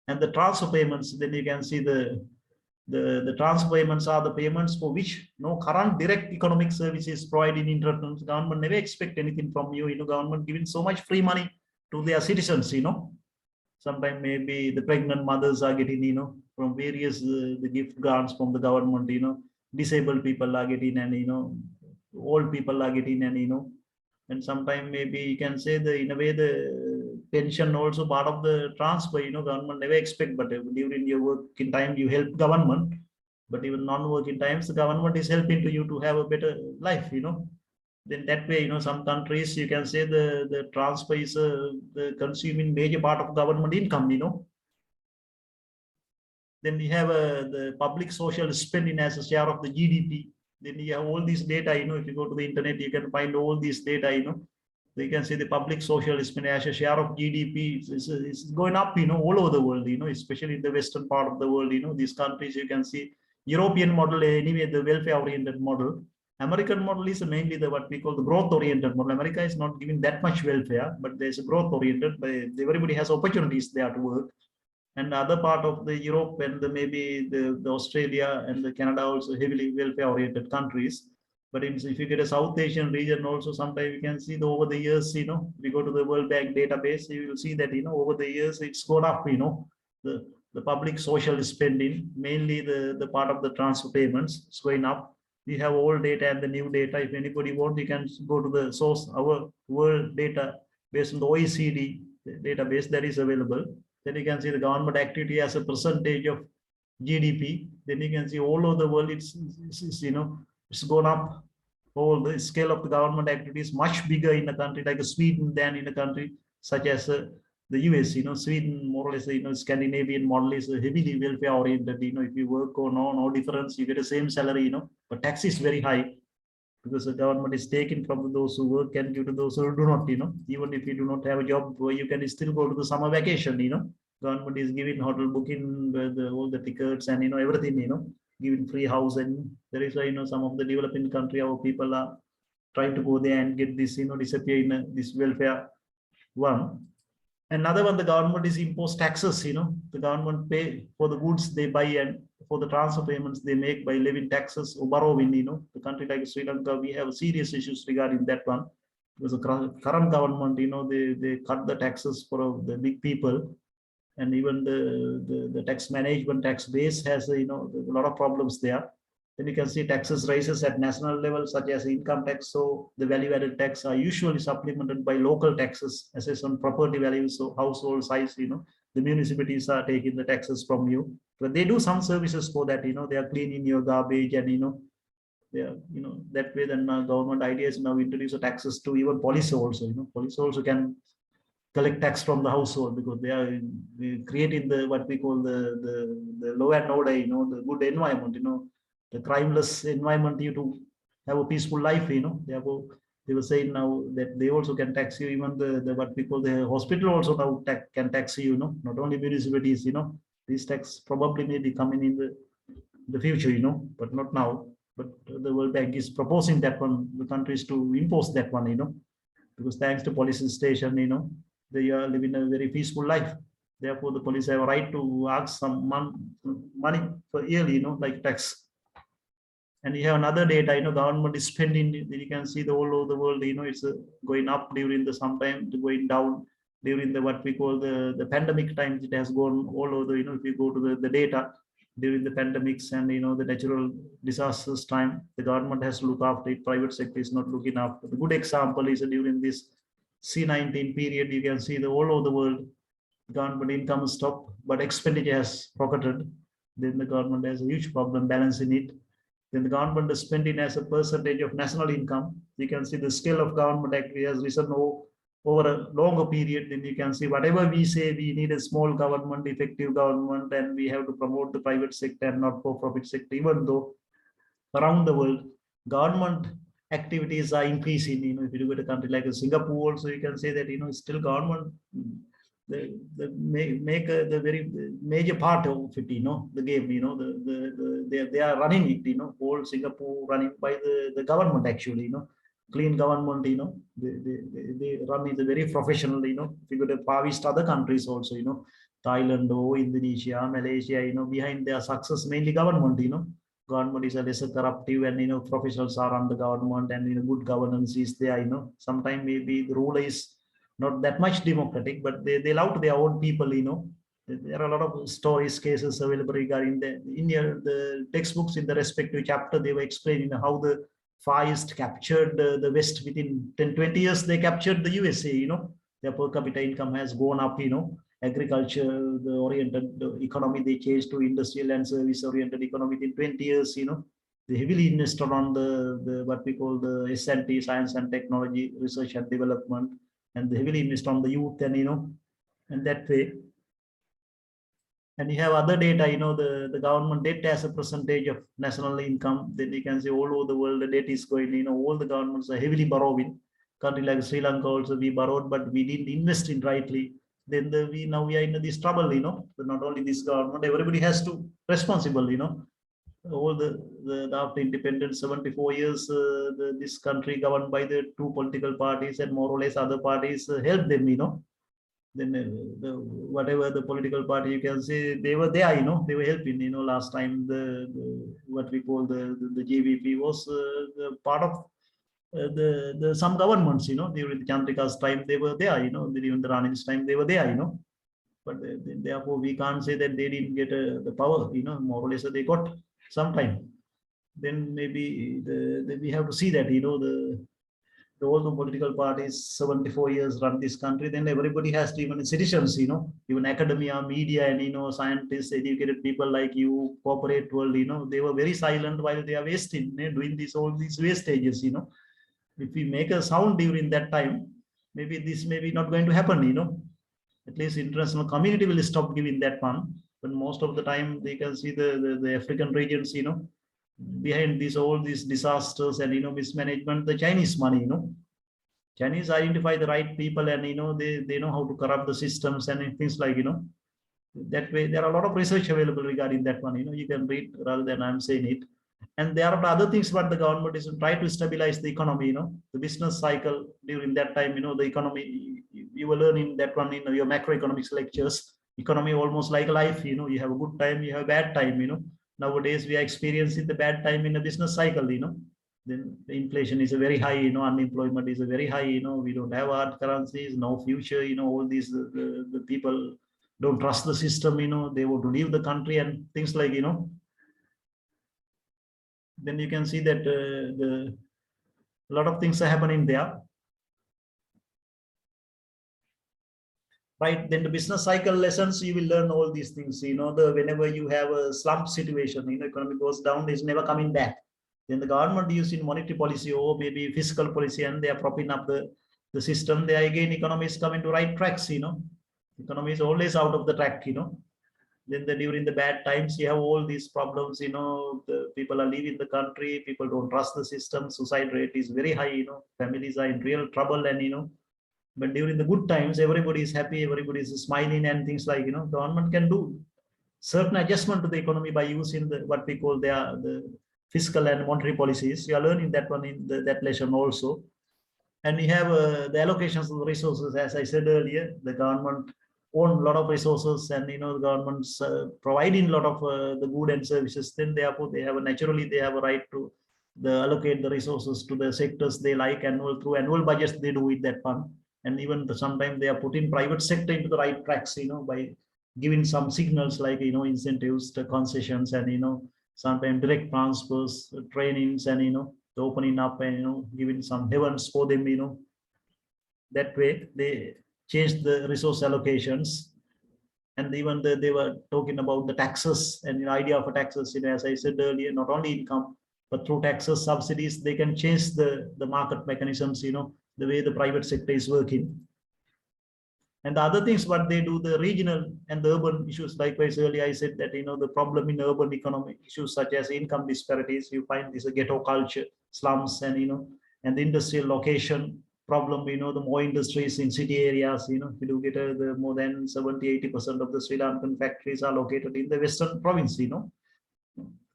[SPEAKER 1] And the transfer payments, then you can see the transfer payments are the payments for which no current direct economic services provided in return. Government never expect anything from you, government giving so much free money to their citizens, Sometimes maybe the pregnant mothers are getting, from various the gift grants from the government, disabled people are getting, and old people are getting, and and sometimes maybe you can say the in a way the pension also part of the transfer, government never expect, but during your working time you help government, but even non-working times the government is helping to you to have a better life, then that way, some countries you can say the transfer is the consuming major part of government income, then we have the public social spending as a share of the GDP. Then you have all these data, if you go to the internet, you can find all these data, so you can see the public social spending as a share of GDP is going up, all over the world, especially in the western part of the world, these countries you can see European model, anyway, the welfare oriented model. American model is mainly the what we call the growth oriented model. America is not giving that much welfare, but there's a growth oriented, but everybody has opportunities there to work. And the other part of the Europe and maybe the Australia and the Canada also heavily welfare oriented countries. But if you get a South Asian region also, sometimes you can see over the years, we go to the World Bank database, you will see that, over the years it's gone up, the public social spending, mainly the part of the transfer payments is going up. We have old data and the new data. If anybody wants, you can go to the source, our world data based on the OECD database that is available. Then you can see the government activity as a percentage of GDP. Then you can see all over the world, it's gone up. All the scale of the government activity is much bigger in a country like Sweden than in a country such as the US. Sweden more or less, Scandinavian model is heavily welfare oriented. If you work or no difference, you get the same salary. But tax is very high, because the government is taken from those who work and give to those who do not, even if you do not have a job, you can still go to the summer vacation, government is giving hotel booking, all the tickets and, everything, giving free house. And there is why, some of the developing country, our people are trying to go there and get this, disappear in this welfare one. Another one, the government is impose taxes, the government pay for the goods they buy and for the transfer payments they make by levying taxes or borrowing, the country like Sri Lanka, we have serious issues regarding that one. Because the current government, they cut the taxes for the big people, and even the tax management, tax base has, a lot of problems there. Then you can see taxes rises at national level, such as income tax. So the value-added tax are usually supplemented by local taxes assessed on property values, so household size. The municipalities are taking the taxes from you, but they do some services for that. They are cleaning your garbage, and they are, that way. Then government idea is now introduce a taxes to even police also. Police also can collect tax from the household, because they are creating the what we call the law and order, the good environment, the crimeless environment, you to have a peaceful life, therefore they were saying now that they also can tax you, even the what we call the hospital also now can tax you, not only municipalities, these tax probably may be coming in the future, but not now. But the World Bank is proposing that one, the countries to impose that one, because thanks to police station, they are living a very peaceful life. Therefore, the police have a right to ask some money for yearly, like tax. And you have another data, government is spending, you can see the all over the world, it's going up during the sometime, going down during the what we call the pandemic times. It has gone all over the, if you go to the data during the pandemics and, the natural disasters time, the government has to look after it, private sector is not looking after. The good example is during this C-19 period, you can see the all over the world, government income stopped, but expenditure has rocketed. Then the government has a huge problem balancing it. Then the government is spending as a percentage of national income. You can see the scale of government actually has risen over a longer period. Then you can see whatever we say, we need a small government, effective government, and we have to promote the private sector and not for-profit sector, even though around the world, government activities are increasing. If you look at a country like Singapore, also you can say that, still government, make the very major part of it, the game, they are running it, whole Singapore running by the government actually, clean government, they run it very professional, if you go to Far East, other countries also, Thailand or Indonesia, Malaysia, behind their success, mainly government, government is a lesser corruptive, and professionals are under government, and good governance is there. Sometimes maybe the ruler is not that much democratic, but they love their own people, There are a lot of stories, cases available regarding the textbooks in the respective chapter. They were explaining how the Far East captured the West within 10, 20 years. They captured the USA, Their per capita income has gone up, agriculture, the oriented economy, they changed to industrial and service oriented economy within 20 years, They heavily invested on the what we call the S&T, science and technology, research and development, and they heavily invest on the youth and, and that way. And you have other data, the government debt as a percentage of national income. Then you can see all over the world, the debt is going, all the governments are heavily borrowing. Country like Sri Lanka also, we borrowed, but we didn't invest in rightly. Then now we are in this trouble, not only this government, everybody has to responsible, all the after independence, 74 years, this country governed by the two political parties, and more or less other parties helped them, Then whatever the political party, you can say they were there, they were helping, last time the what we call the JVP was the part of the some governments, during the Chandrika's time, they were there, during the Ranil's time, they were there, but therefore we can't say that they didn't get the power, more or less they got sometime. Then maybe we have to see that, all the political parties 74 years run this country, then everybody has to, even citizens, even academia, media, and scientists, educated people like you, corporate world, they were very silent while they are wasting, doing all these wastages, If we make a sound during that time, maybe this may be not going to happen, At least international community will stop giving that one. But most of the time they can see the African regions, behind all these disasters and mismanagement, the Chinese money, Chinese identify the right people, and they know how to corrupt the systems and things like, that way. There are a lot of research available regarding that one, you can read rather than I'm saying it. And there are other things what the government is to try to stabilize the economy, the business cycle during that time, the economy, you will learn in that one, your macroeconomics lectures. Economy almost like life, you have a good time, you have a bad time, Nowadays we are experiencing the bad time in a business cycle, Then the inflation is a very high, unemployment is a very high, we don't have hard currencies, no future, all these the people don't trust the system, they want to leave the country and things like, Then you can see that a lot of things are happening there. Right, then the business cycle lessons, you will learn all these things, whenever you have a slump situation, economy goes down, it's never coming back. Then the government using monetary policy or maybe fiscal policy, and they are propping up the system. There again, economy is coming to right tracks, Economy is always out of the track, Then during the bad times, you have all these problems, the people are leaving the country, people don't trust the system, suicide rate is very high, families are in real trouble, and but during the good times, everybody is happy, everybody is smiling and things like, government can do certain adjustment to the economy by using what we call the fiscal and monetary policies. You are learning that one in that lesson also. And you have the allocations of the resources, as I said earlier, the government own a lot of resources, and the government's providing a lot of the good and services. Then therefore they have naturally they have a right to allocate the resources to the sectors they like, through annual budgets they do with that fund. And even sometimes they are putting private sector into the right tracks, by giving some signals like, incentives, the concessions, and, sometimes direct transfers, trainings, and, the opening up and, giving some heavens for them, that way they change the resource allocations. And even they were talking about the taxes and the idea of a taxes, as I said earlier, not only income, but through taxes, subsidies, they can change the market mechanisms, the way the private sector is working. And the other things what they do, the regional and the urban issues, likewise earlier I said that, the problem in urban economic issues such as income disparities, you find this a ghetto culture, slums, and, and the industrial location problem, the more industries in city areas, if you do get the more than 70-80% of the Sri Lankan factories are located in the western province,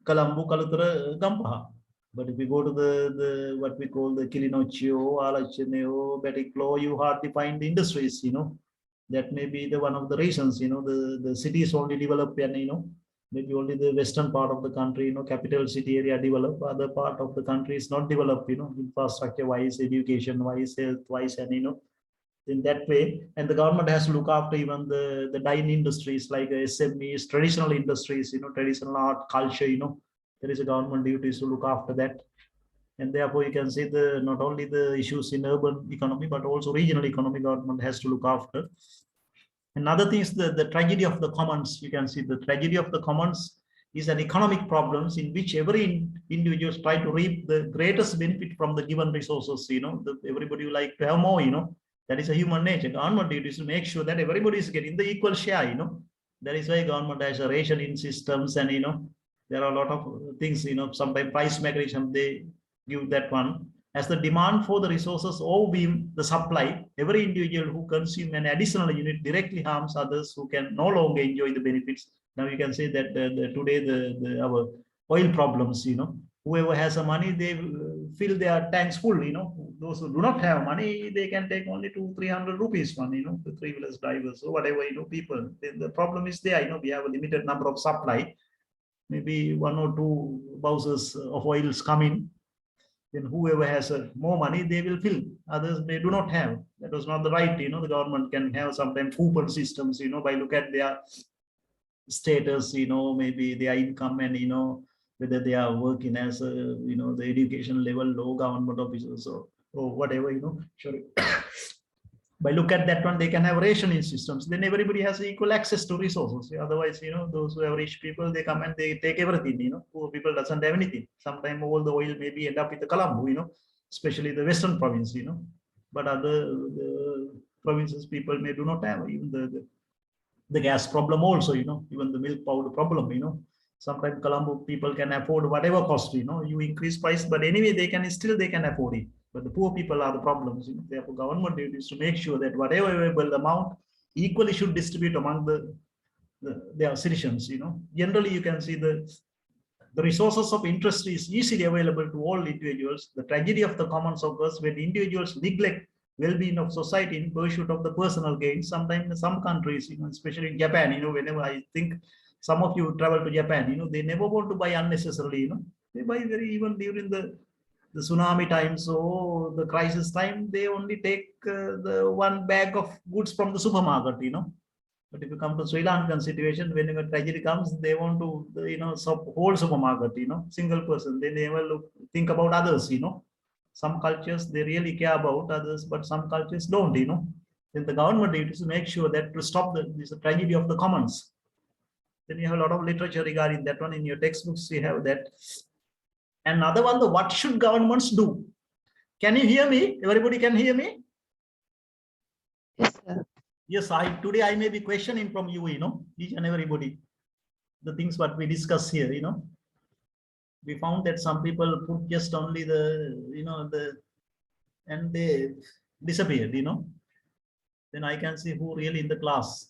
[SPEAKER 1] Colombo, Kalutara, Gampaha. But if you go to the what we call the Kilinochio, Alacheneo, Betiklo, you hardly find the industries, That may be the one of the reasons, the cities only develop, and, maybe only the western part of the country, capital city area develop, other part of the country is not developed, infrastructure wise, education wise, health wise, and, in that way. And the government has to look after even the dying industries like SMEs, traditional industries, traditional art, culture, there is a government duty to look after that. And therefore, you can see the not only the issues in urban economy, but also regional economy government has to look after. Another thing is the tragedy of the commons. You can see the tragedy of the commons is an economic problems in which every individuals try to reap the greatest benefit from the given resources. Everybody would like to have more. That is a human nature. Government duty is to make sure that everybody is getting the equal share. That is why government has a rationing systems, and there are a lot of things. Sometimes price mechanism they give that one. As the demand for the resources overwhelm the supply, every individual who consumes an additional unit directly harms others who can no longer enjoy the benefits. Now you can say that today our oil problems, whoever has the money, they fill their tanks full. Those who do not have money, they can take only 200-300 rupees one. The three-wheelers drivers or whatever. People. The problem is there. We have a limited number of supply. Maybe 1 or 2 bowsers of oils come in. Then whoever has more money, they will fill. Others they do not have. That was not the right. The government can have sometimes coupon systems. By look at their status. Maybe their income and whether they are working as a the education level, low government officers or whatever. Sorry. By look at that one, they can have rationing systems. Then everybody has equal access to resources. Otherwise, those who have rich people, they come and they take everything. Poor people doesn't have anything. Sometimes all the oil maybe end up with the Colombo. Especially the western province. But other provinces, people may do not have even the gas problem also. Even the milk powder problem. Sometimes Colombo people can afford whatever cost. You increase price, but anyway they can afford it. But the poor people are the problems. Therefore, government duty is to make sure that whatever available amount equally should distribute among their citizens. Generally, you can see the resources of interest is easily available to all individuals. The tragedy of the commons occurs when individuals neglect well-being of society in pursuit of the personal gain. Sometimes in some countries, especially in Japan, whenever I think some of you travel to Japan, they never want to buy unnecessarily. They buy very even during the tsunami times or the crisis time, they only take the one bag of goods from the supermarket. But if you come to Sri Lankan situation, whenever tragedy comes, they want to, whole supermarket, single person. They never think about others, Some cultures, they really care about others, but some cultures don't, Then the government needs to make sure that to stop this tragedy of the commons. Then you have a lot of literature regarding that one. In your textbooks, you have that. Another one, what should governments do? Can you hear me? Everybody can hear me?
[SPEAKER 2] Yes, sir.
[SPEAKER 1] Yes, today I may be questioning from you, each and everybody, the things what we discuss here, We found that some people put just only and they disappeared, Then I can see who really in the class.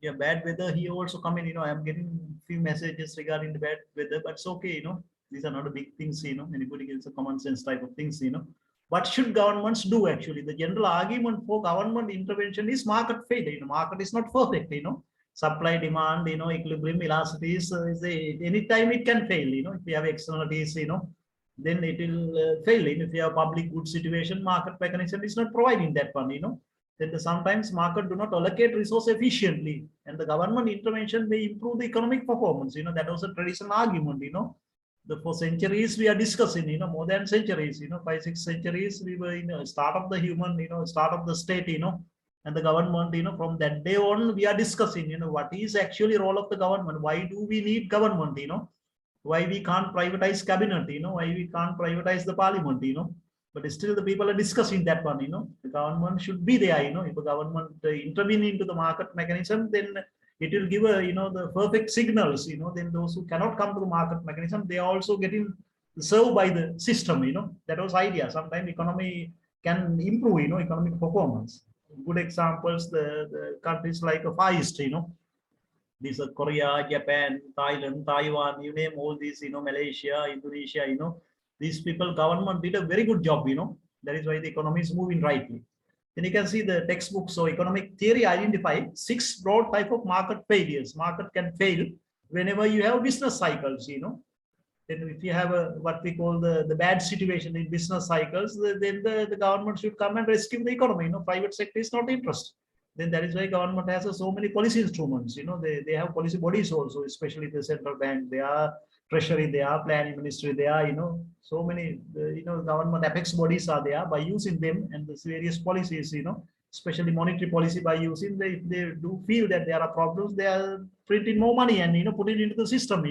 [SPEAKER 1] Yeah, bad weather, he also come in, I am getting few messages regarding the bad weather, but it's okay, These are not a big things, Anybody gets a common sense type of things, What should governments do actually? The general argument for government intervention is market failure. Market is not perfect, Supply, demand, equilibrium, elasticity is anytime it can fail, If you have externalities, then it will fail. If you have public good situation, market mechanism is not providing that one, Then sometimes market do not allocate resource efficiently, and the government intervention may improve the economic performance. That was a traditional argument. For centuries we are discussing. More than centuries. 5-6 centuries we were start of the human. Start of the state. And the government. From that day on we are discussing. What is actually role of the government? Why do we need government? Why we can't privatize cabinet? Why we can't privatize the parliament? But still the people are discussing that one. The government should be there. If the government intervene into the market mechanism, then it will give the perfect signals. Then those who cannot come to the market mechanism, they are also getting served by the system. That was idea. Sometimes economy can improve. Economic performance. Good examples, the countries like Far East. These are Korea, Japan, Thailand, Taiwan. You name all these. Malaysia, Indonesia. These people, government did a very good job, That is why the economy is moving rightly. Then you can see the textbook. So economic theory identify 6 broad type of market failures. Market can fail whenever you have business cycles, Then if you have a what we call the bad situation in business cycles, then the government should come and rescue the economy. Private sector is not interested. Then that is why government has so many policy instruments. They have policy bodies also, especially the central bank. They are treasury, they are planning ministry, they are so many government apex bodies are there. By using them and the various policies, especially monetary policy, by using if they do feel that there are problems, they are printing more money and put it into the system.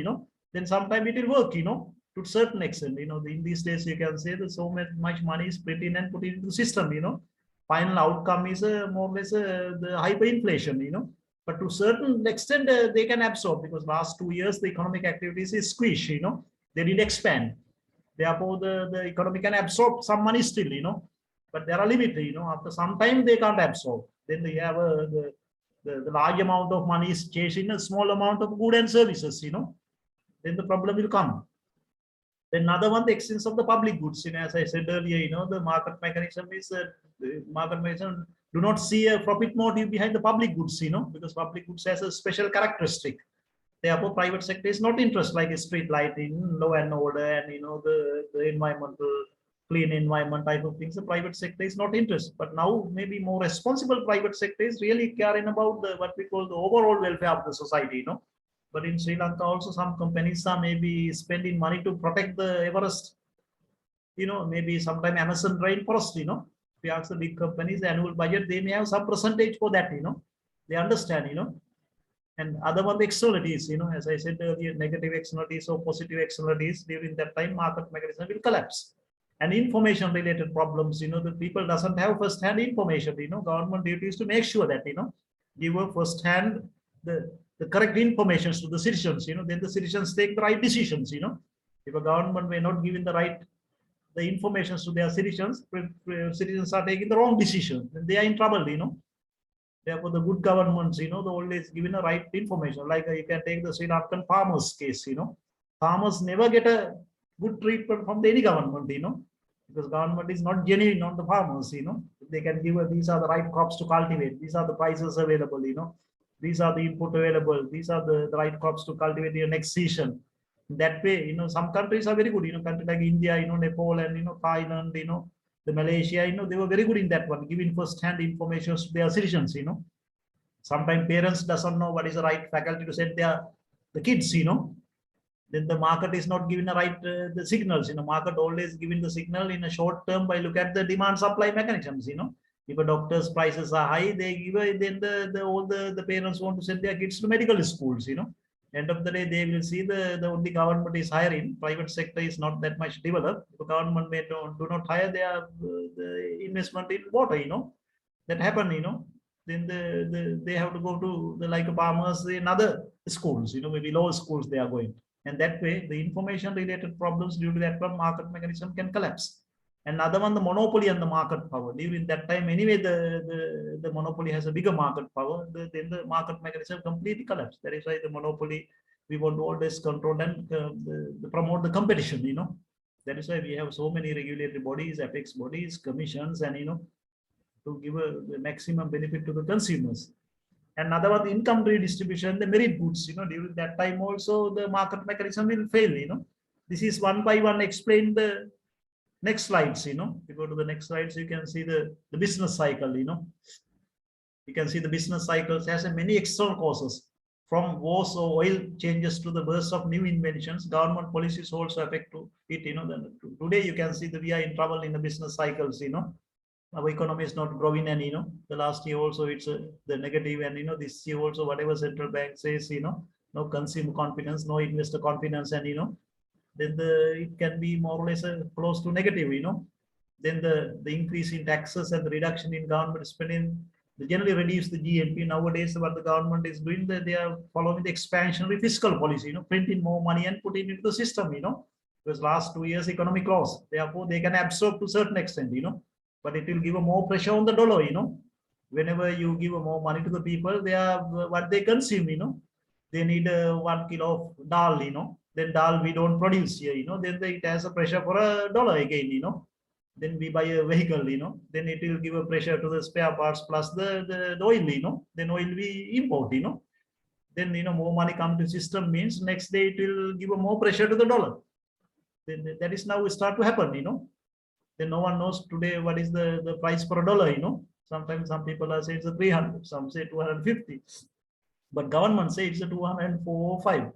[SPEAKER 1] Then sometime it will work, to a certain extent. In these days you can say that so much money is printed and put into the system. Final outcome is more or less the hyperinflation. But to a certain extent they can absorb, because last 2 years the economic activities is squished. They didn't expand. Therefore the economy can absorb some money still. But there are limits. After some time they can't absorb. Then they have the large amount of money is chasing a small amount of goods and services. Then the problem will come. Then another one, the exchange of the public goods. As I said earlier, the market mechanism is the market mechanism do not see a profit motive behind the public goods, because public goods has a special characteristic. Therefore, private sector is not interested, like a street lighting, law and order, and the environmental clean environment type of things. The private sector is not interested. But now maybe more responsible private sector is really caring about what we call the overall welfare of the society. But in Sri Lanka also some companies are maybe spending money to protect the Everest, maybe sometime Amazon rainforest. If you ask the big companies, the annual budget, they may have some percentage for that. They understand. And other one, the externalities, as I said earlier, negative externalities or positive externalities, during that time market mechanism will collapse. And information related problems, the people doesn't have first hand information. Government duty is to make sure that give a first hand the correct information to the citizens. Then the citizens take the right decisions. If a government may not giving the information to their citizens, citizens are taking the wrong decision, then they are in trouble. Therefore, the good governments, the always giving the right information. Like you can take the Sri Lankan farmers case. Farmers never get a good treatment from any government. Because government is not genuine on the farmers. They can give these are the right crops to cultivate. These are the prices available. These are the input available. These are the right crops to cultivate in the next season. That way, some countries are very good. Countries like India, Nepal, and Thailand, the Malaysia, they were very good in that one, giving first-hand information to their citizens. Sometimes parents doesn't know what is the right faculty to send the kids. Then the market is not giving the right the signals. Market always giving the signal in a short term by look at the demand supply mechanisms. If a doctor's prices are high, they give then all the parents want to send their kids to medical schools. End of the day, they will see the only government is hiring. Private sector is not that much developed. The government may do not hire their the investment in water. That happen. Then they have to go to the like farmers in other schools. Maybe lower schools they are going. And that way, the information related problems due to that one market mechanism can collapse. Another one, the monopoly and the market power. During that time, anyway, the monopoly has a bigger market power. Then the market mechanism completely collapsed. That is why the monopoly, we want to always control and promote the competition. That is why we have so many regulatory bodies, apex bodies, commissions, and to give the maximum benefit to the consumers. Another one, the income redistribution, the merit goods. During that time also the market mechanism will fail. This is one by one explain the next slides. You go to the next slides, you can see the business cycle. You can see the business cycles has many external causes, from wars or oil changes to the birth of new inventions. Government policies also affect to it. Today you can see that we are in trouble in the business cycles. Our economy is not growing, and the last year also it's the negative, and this year also whatever central bank says, no consumer confidence, no investor confidence, and then it can be more or less close to negative. Then the increase in taxes and the reduction in government spending, they generally reduce the GNP. Nowadays what the government is doing, that they are following the expansionary fiscal policy, printing more money and putting it into the system. Because last 2 years economic loss, therefore they can absorb to a certain extent. But it will give a more pressure on the dollar. Whenever you give more money to the people, they are what they consume. They need 1 kilo of dal. Then dal we don't produce here. Then it has a pressure for a dollar again. Then we buy a vehicle. Then it will give a pressure to the spare parts plus the oil. Then oil we import. Then more money come to system means next day it will give a more pressure to the dollar. then that is now start to happen, then no one knows today what is the price per dollar, sometimes some people are saying it's a 300, some say 250, but government say it's a 204 or 5,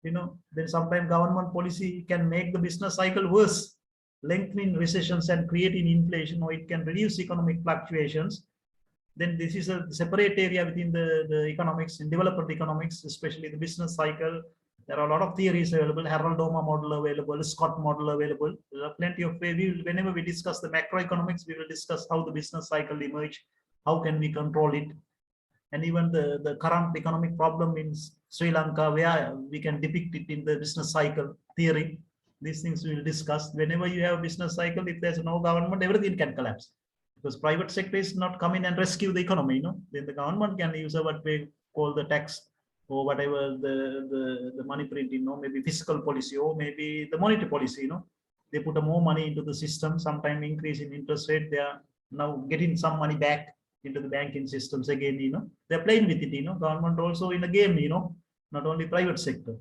[SPEAKER 1] then sometimes government policy can make the business cycle worse, lengthening recessions and creating inflation, or it can reduce economic fluctuations. Then this is a separate area within the economics, in developed economics, especially the business cycle. There are a lot of theories available, Harold Doma model available, Scott model available. There are plenty of ways. Whenever we discuss the macroeconomics, we will discuss how the business cycle emerge, how can we control it, and even the current economic problem in Sri Lanka, where we can depict it in the business cycle theory. These things we will discuss. Whenever you have a business cycle, if there's no government, everything can collapse, because private sector is not come in and rescue the economy. Then the government can use what we call the tax or whatever the money printing, maybe fiscal policy or maybe the monetary policy. They put more money into the system, sometime increase in interest rate. They are now getting some money back into the banking systems again. They're playing with it. Government also in a game. Not only private sector.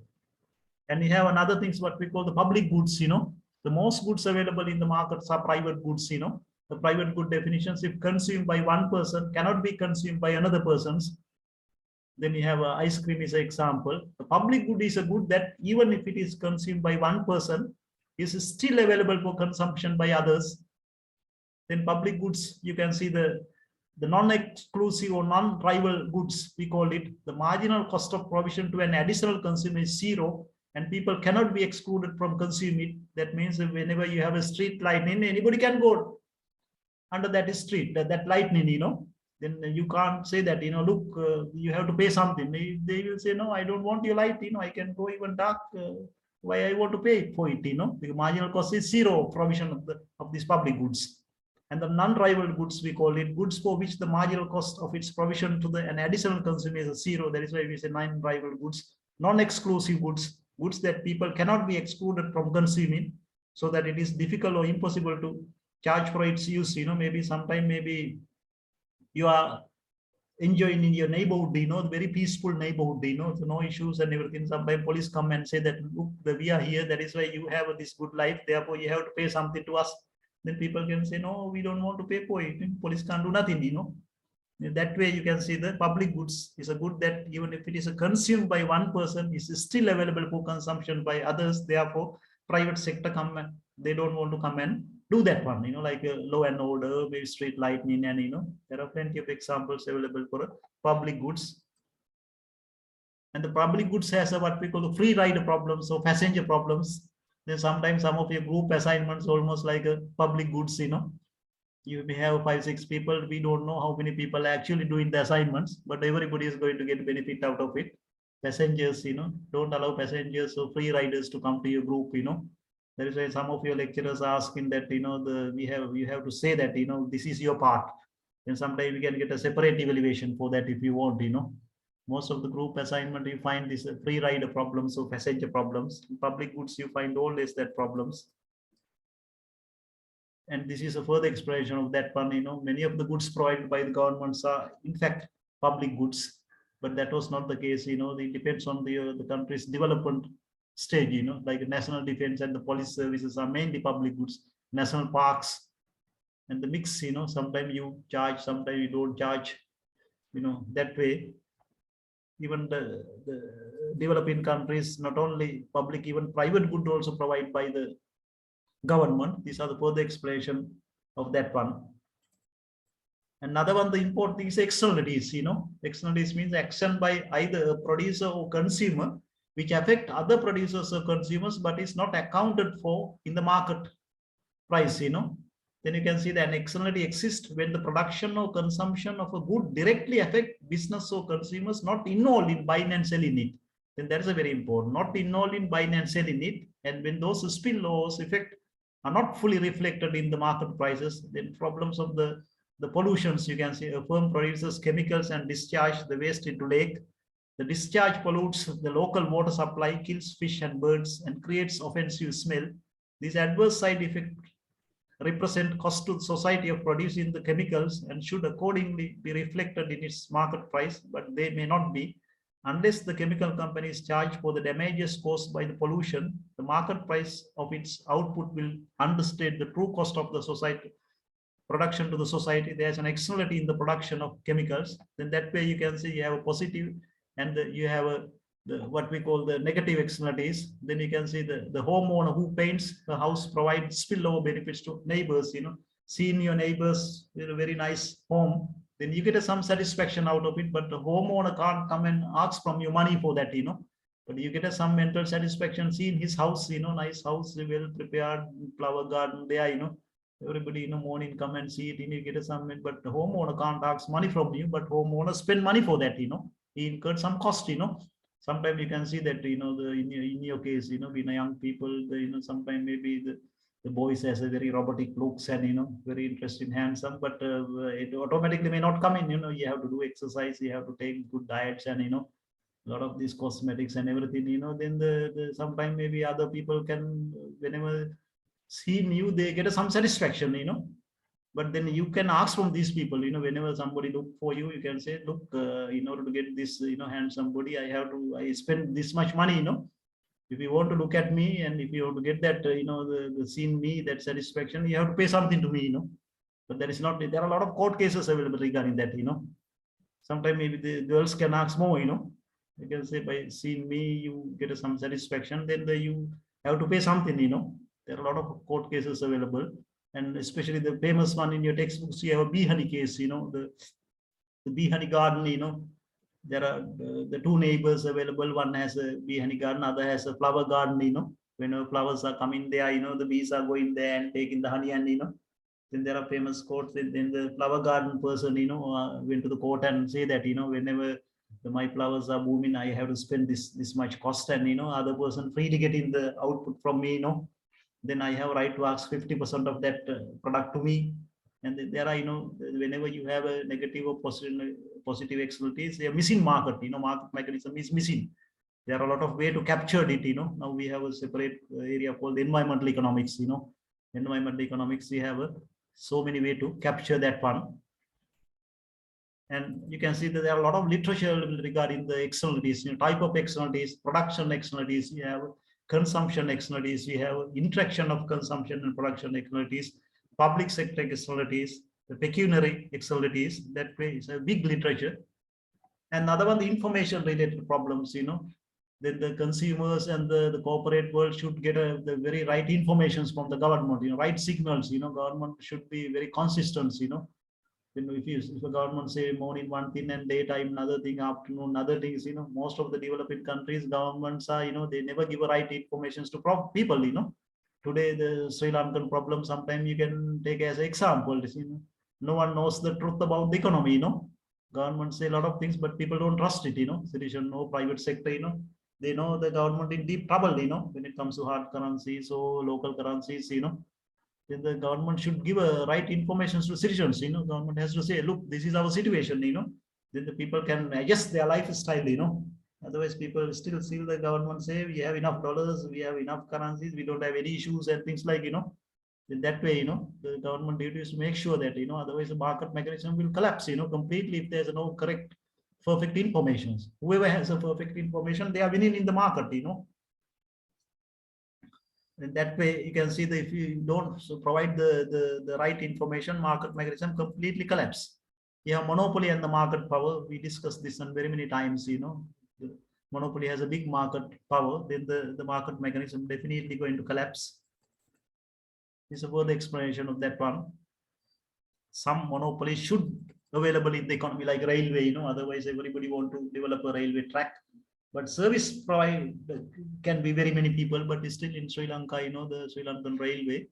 [SPEAKER 1] And we have another things what we call the public goods. The most goods available in the markets are private goods. The private good definitions, if consumed by one person, cannot be consumed by another person's. Then you have ice cream is an example. The public good is a good that even if it is consumed by one person, is still available for consumption by others. Then public goods, you can see the non-exclusive or non-rival goods, we call it. The marginal cost of provision to an additional consumer is zero, and people cannot be excluded from consuming it. That means that whenever you have a street lighting, anybody can go under that street, that lightning, then you can't say that, look, you have to pay something. They will say, no, I don't want your light, I can go even dark. Why I want to pay for it, the marginal cost is zero provision of these public goods. And the non-rival goods, we call it goods for which the marginal cost of its provision to an additional consumer is zero. That is why we say non-rival goods, non-exclusive goods, goods that people cannot be excluded from consuming, so that it is difficult or impossible to charge for its use. Maybe sometime maybe you are enjoying in your neighborhood, the very peaceful neighborhood, so no issues and everything. Sometimes police come and say that, look, we are here, that is why you have this good life, therefore you have to pay something to us. Then people can say, no, we don't want to pay for it. Police can't do nothing, That way you can see the public goods is a good that even if it is consumed by one person, is still available for consumption by others. Therefore, private sector come and they don't want to come and do that one, like law and order, maybe street lighting, and there are plenty of examples available for public goods. And the public goods has what we call the free rider problems or passenger problems. Then sometimes some of your group assignments almost like a public goods. You may have 5-6 people. We don't know how many people are actually doing the assignments, but everybody is going to get benefit out of it. Passengers, don't allow passengers or free riders to come to your group. That is why some of your lecturers are asking that, you have to say that, this is your part. Then sometimes we can get a separate evaluation for that if you want, Most of the group assignment, you find this free rider problems or passenger problems. In public goods, you find always that problems. And this is a further explanation of that one. Many of the goods provided by the governments are, in fact, public goods, but that was not the case. It depends on the country's development stage. Like national defense and the police services are mainly public goods. National parks and the mix. Sometimes you charge, sometimes you don't charge. That way. Even the developing countries, not only public, even private good also provided by the government. These are the further explanation of that one. Another one, the important thing is externalities. Externalities means action by either a producer or consumer, which affect other producers or consumers, but is not accounted for in the market price. Then you can see that an externality exists when the production or consumption of a good directly affect business or consumers not involved in buying and selling it. Then that is a very important, not involved in buying and selling it. And when those spillovers effect are not fully reflected in the market prices, then problems of the pollutions, you can see a firm produces chemicals and discharge the waste into lake. The discharge pollutes the local water supply, kills fish and birds, and creates offensive smell. These adverse side effects represent cost to the society of producing the chemicals and should accordingly be reflected in its market price, but they may not be. Unless the chemical company is charged for the damages caused by the pollution, the market price of its output will understate the true cost of the society production to the society. There's an externality in the production of chemicals. Then that way you can see you have a positive and you have what we call the negative externalities. Then you can see the homeowner who paints the house provides spillover benefits to neighbors. Seeing your neighbors with a very nice home, then you get some satisfaction out of it. But the homeowner can't come and ask from you money for that. But you get some mental satisfaction seeing his house. Nice house, well prepared, flower garden there. Everybody morning come and see it, you get a some, but the homeowner can't ask money from you, but homeowner spend money for that. He incurred some cost. Sometimes you can see that in your case, being a young people, sometimes maybe the boys has a very robotic looks and very interesting, handsome, but it automatically may not come in. You have to do exercise, you have to take good diets, and a lot of these cosmetics and everything. Then the sometimes maybe other people can, whenever seeing you, they get some satisfaction. But then you can ask from these people. Whenever somebody look for you, you can say, look, in order to get this handsome body, I spend this much money. If you want to look at me, and if you want to get that the seeing me, that satisfaction, you have to pay something to me. But there is not, there are a lot of court cases available regarding that. Sometimes maybe the girls can ask more. You can say, by seeing me you get some satisfaction, then you have to pay something. There are a lot of court cases available, and especially the famous one in your textbooks, you have a bee honey case. The bee honey garden. There are the two neighbors available. One has a bee honey garden, other has a flower garden. Whenever flowers are coming there, the bees are going there and taking the honey, and then there are famous quotes. Then the flower garden person went to the court and say that whenever my flowers are booming, I have to spend this much cost, and other person freely getting the output from me. Then I have right to ask 50% of that product to me. And there are, whenever you have a negative or positive externalities, a missing market. Market mechanism is missing. There are a lot of way to capture it. Now we have a separate area called environmental economics. Environmental economics, we have so many way to capture that one. And you can see that there are a lot of literature regarding the externalities, type of externalities, production externalities. You have consumption externalities, we have interaction of consumption and production externalities, public sector externalities, the pecuniary externalities. That way is a big literature. And another one, the information related problems. Then the consumers and the corporate world should get the very right informations from the government. Right signals. Government should be very consistent. If the government say morning one thing and daytime another thing, afternoon other things, most of the developing countries, governments are, they never give a right information to people. Today the Sri Lankan problem, sometimes you can take as an example. No one knows the truth about the economy. Government say a lot of things, but people don't trust it. Citizen, no private sector. They know the government in deep trouble. When it comes to hard currencies or local currencies. Then the government should give a right information to citizens. Government has to say, look, this is our situation. Then the people can adjust their lifestyle. Otherwise people still see the government say, we have enough dollars, we have enough currencies, we don't have any issues and things like. In that way, the government duty is to make sure that otherwise the market mechanism will collapse completely if there's no correct perfect information. Whoever has a perfect information, they are winning in the market. In that way, you can see that if you don't provide the right information, market mechanism completely collapse. You have monopoly and the market power. We discussed this on very many times. The monopoly has a big market power, then the market mechanism definitely going to collapse. This is a further explanation of that one. Some monopoly should available in the economy, like railway. Otherwise everybody want to develop a railway track. But service provide can be very many people, but still in Sri Lanka, the Sri Lankan railway,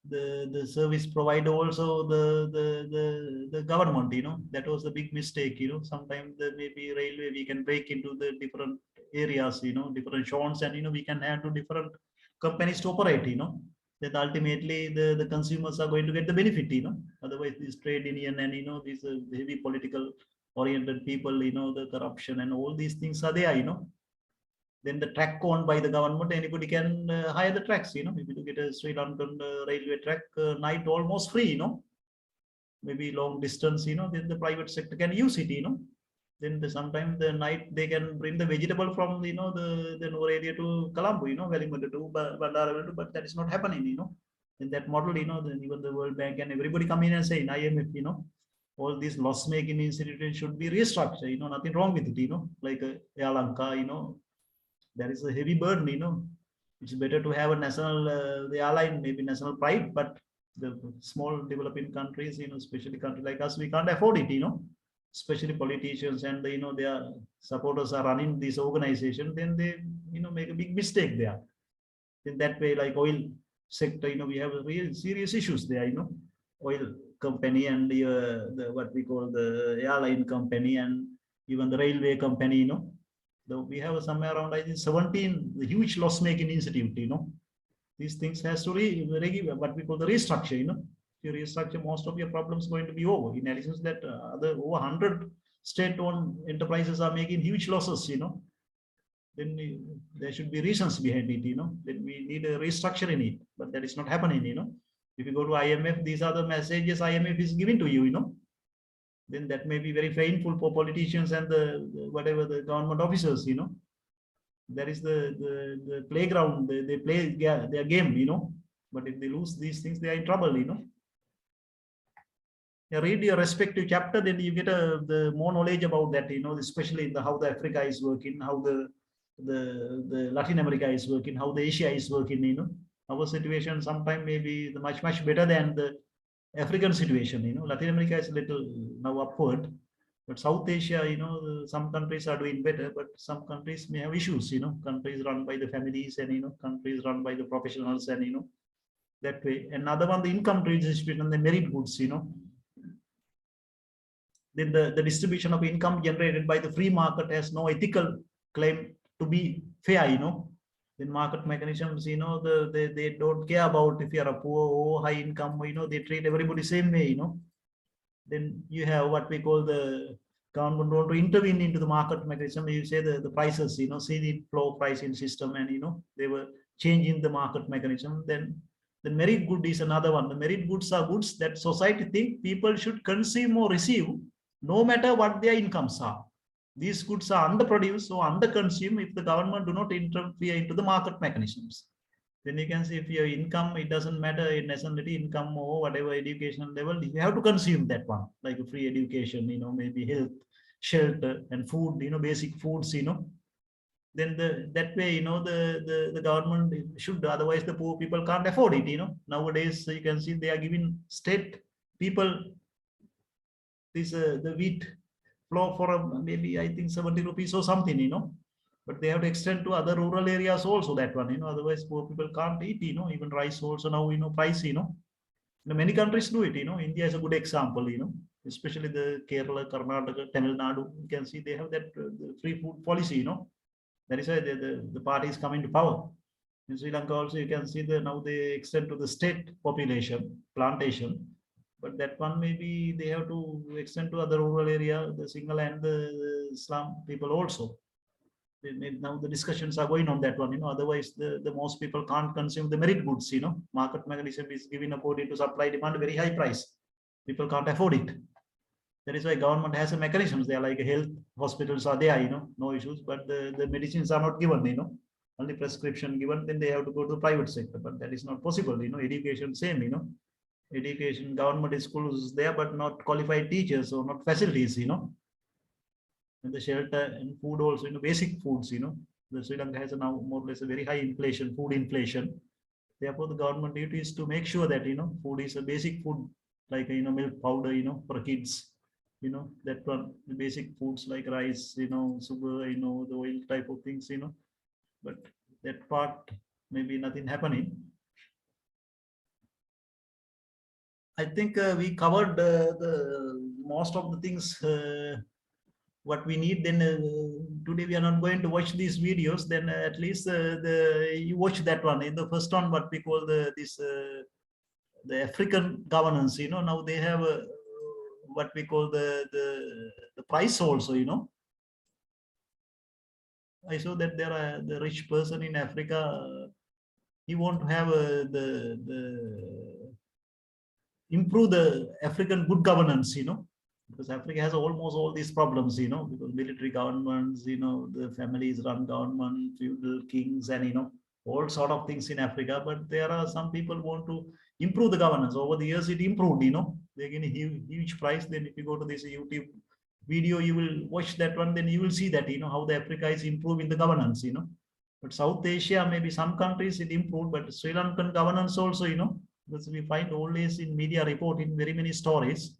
[SPEAKER 1] the service provider also the government. That was the big mistake. Sometimes the maybe railway we can break into the different areas, different zones, and we can add to different companies to operate. That ultimately the consumers are going to get the benefit. Otherwise this trade union and these heavy political oriented people, the corruption and all these things are there. Then the track owned by the government, anybody can hire the tracks. If you get a Sri Lankan railway track, night almost free. Maybe long distance, then the private sector can use it. Then sometimes the night they can bring the vegetable from the Noor area to Colombo, Wellington to Bandara, but that is not happening, In that model, then even the World Bank and everybody come in and say in IMF, all these loss-making institutions should be restructured, nothing wrong with it, like Air Lanka, there is a heavy burden, It's better to have a national, the airline, maybe national pride, but the small developing countries, especially countries like us, we can't afford it, especially politicians and their supporters are running this organization, then they make a big mistake there. In that way, like oil sector, we have real serious issues there, oil company and the what we call the airline company and even the railway company, we have somewhere around I think 17 huge loss making institute, these things has to what we call the restructure, you restructure, most of your problems going to be over. In addition to that, other over 100 state-owned enterprises are making huge losses, then there should be reasons behind it, then we need a restructure in it, but that is not happening, if you go to IMF, these are the messages IMF is giving to you, then that may be very painful for politicians and the whatever the government officers, that is the playground, they play their game, but if they lose these things, they are in trouble, read your respective chapter, then you get the more knowledge about that, especially in how the Africa is working, how the Latin America is working, how the Asia is working, our situation sometimes may be much better than the African situation, Latin America is a little now upward, but South Asia, some countries are doing better, but some countries may have issues, countries run by the families and, countries run by the professionals and, that way. Another one, the income redistribution and the merit goods, then the distribution of income generated by the free market has no ethical claim to be fair, then market mechanisms, they don't care about if you are a poor or high income, they treat everybody same way, then you have what we call the government want to intervene into the market mechanism. You say the prices, see the flow pricing system, and they were changing the market mechanism. Then the merit good is another one. The merit goods are goods that society think people should consume or receive, no matter what their incomes are. These goods are underproduced or underconsumed if the government do not interfere into the market mechanisms. Then you can see if your income, it doesn't matter in nationality, income or whatever educational level, you have to consume that one, like a free education, maybe health, shelter and food, basic foods, then that way, the government should, otherwise the poor people can't afford it, Nowadays you can see they are giving state people this the wheat flour for maybe I think 70 rupees or something, but they have to extend to other rural areas also, that one, otherwise poor people can't eat, even rice also now, price, many countries do it, India is a good example, especially the Kerala, Karnataka, Tamil Nadu, you can see they have that the free food policy, that is why the party is coming to power. In Sri Lanka also you can see that now they extend to the state population, plantation, but that one maybe they have to extend to other rural area, the single and the slum people also. Now the discussions are going on that one, otherwise the most people can't consume the merit goods, market mechanism is giving according to supply demand very high price. People can't afford it. That is why government has a mechanisms. They are like health hospitals are there, no issues, but the medicines are not given, only prescription given, then they have to go to the private sector, but that is not possible, education same, education, government schools there, but not qualified teachers or not facilities, and the shelter and food also, basic foods, the Sri Lanka has now more or less a very high inflation, food inflation. Therefore, the government duty is to make sure that, food is a basic food, like, milk powder, for kids, that one, the basic foods like rice, sugar, the oil type of things, but that part, maybe nothing happening. I think we covered the most of the things what we need. Then today we are not going to watch these videos, then at least you watch that one. In the first one, what we call the African governance, now they have what we call the price also, I saw that there are the rich person in Africa, he want to have the improve the African good governance, because Africa has almost all these problems, because military governments, the families run government, feudal kings, and all sort of things in Africa. But there are some people want to improve the governance. Over the years, it improved. They get a huge price. Then if you go to this YouTube video, you will watch that one. Then you will see that how the Africa is improving the governance. But South Asia, maybe some countries it improved, but Sri Lankan governance also, because we find always in media reporting very many stories,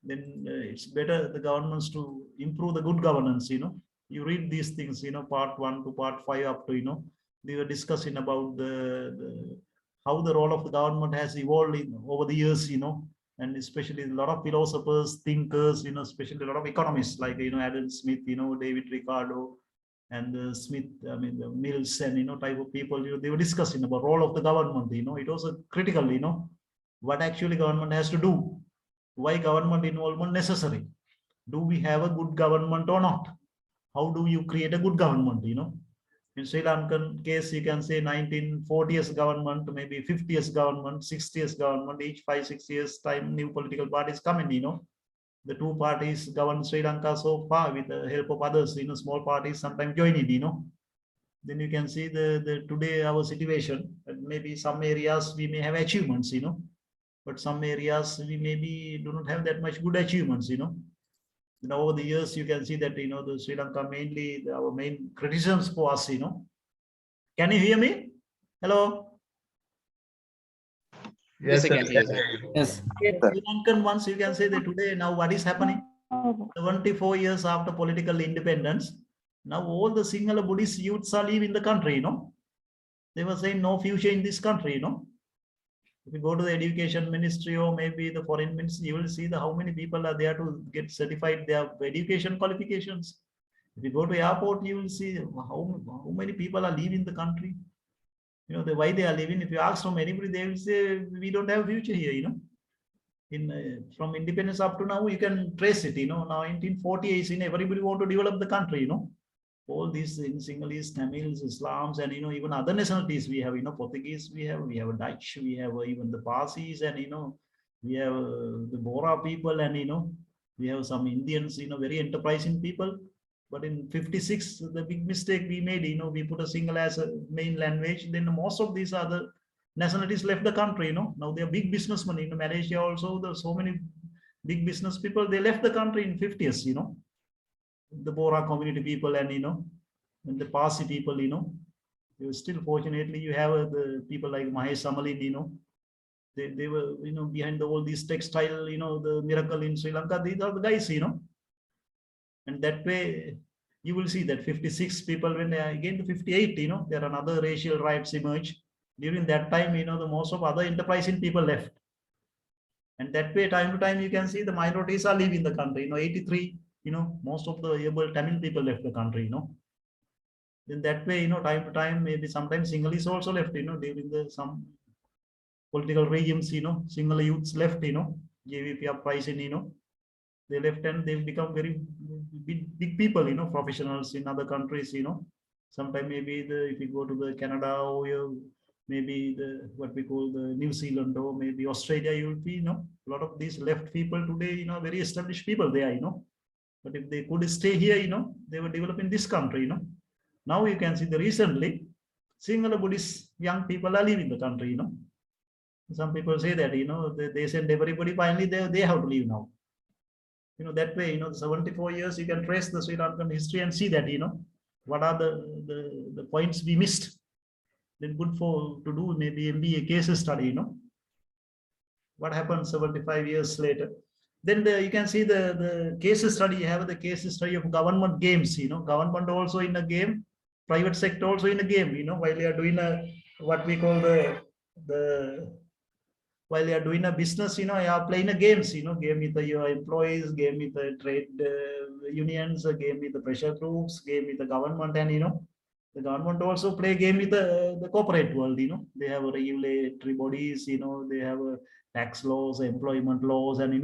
[SPEAKER 1] then it's better the governments to improve the good governance. You read these things, part 1 to part 5 up to, they were discussing about the how the role of the government has evolved over the years, and especially a lot of philosophers, thinkers, especially a lot of economists like, Adam Smith, David Ricardo, and Smith, I mean, the Mills and, type of people, they were discussing about role of the government, it was a critical, what actually government has to do, why government involvement necessary, do we have a good government or not, how do you create a good government, in Sri Lankan case, you can say 1940s government, maybe 50s government, 60s government, each 5-6 years time, new political parties come in, the two parties govern Sri Lanka so far with the help of others, small parties sometimes join it, then you can see the today our situation, and maybe some areas we may have achievements, but some areas we maybe do not have that much good achievements, over the years you can see that, the Sri Lanka mainly our main criticisms for us, can you hear me? Hello?
[SPEAKER 3] Yes, I can hear you, sir.
[SPEAKER 4] Yes.
[SPEAKER 1] Sri Lankan ones, you can say that today now what is happening? 74 years after political independence, now all the Sinhala Buddhist youths are leaving the country, They were saying no future in this country, If you go to the education ministry or maybe the foreign ministry, you will see how many people are there to get certified their education qualifications. If you go to airport, you will see how many people are leaving the country. Why they are leaving. If you ask from anybody, they will say we don't have a future here. From independence up to now, you can trace it. Now 1948, everybody want to develop the country. All these in Sinhalese, Tamils, Islams, and even other nationalities we have. Portuguese we have Dutch, we have even the Parsis, and we have the Bora people, and we have some Indians. Very enterprising people. But in 56, the big mistake we made. We put a Sinhala as a main language. Then most of these other nationalities left the country. Now they are big businessmen. In Malaysia also, there's so many big business people. They left the country in 50s. The Bora community people, and and the Parsi people, still fortunately you have the people like Mahesh Samalin, they were behind all these textile, the miracle in Sri Lanka. These are the guys, and that way you will see that 56 people, when they again to 58, there are another racial riots emerge during that time. The most of other enterprising people left, and that way time to time you can see the minorities are leaving the country. 83, most of the able Tamil people left the country. Then that way, time to time, maybe sometimes Sinhalese also left. During the some political regimes, Sinhala youths left. JVP uprising, they left and they've become very big people, professionals in other countries, Sometimes maybe if you go to the Canada or maybe the what we call the New Zealand or maybe Australia, you will be, a lot of these left people today, very established people there, But if they could stay here, they were developing this country, Now you can see the recently, Sinhala Buddhist young people are leaving the country, Some people say that, they send everybody, finally they have to leave now. That way, 74 years, you can trace the Sri Lankan history and see that, what are the points we missed. Then good for to do maybe MBA case study, what happened 75 years later. Then you can see the case study. You have the case study of government games, government also in a game, private sector also in a game, while you are doing what we call the while you are doing a business, you are playing a games, game with your employees, game with the trade unions, game with the pressure groups, game with the government, and the government also play game with the corporate world. They have regulatory bodies, they have tax laws, employment laws, and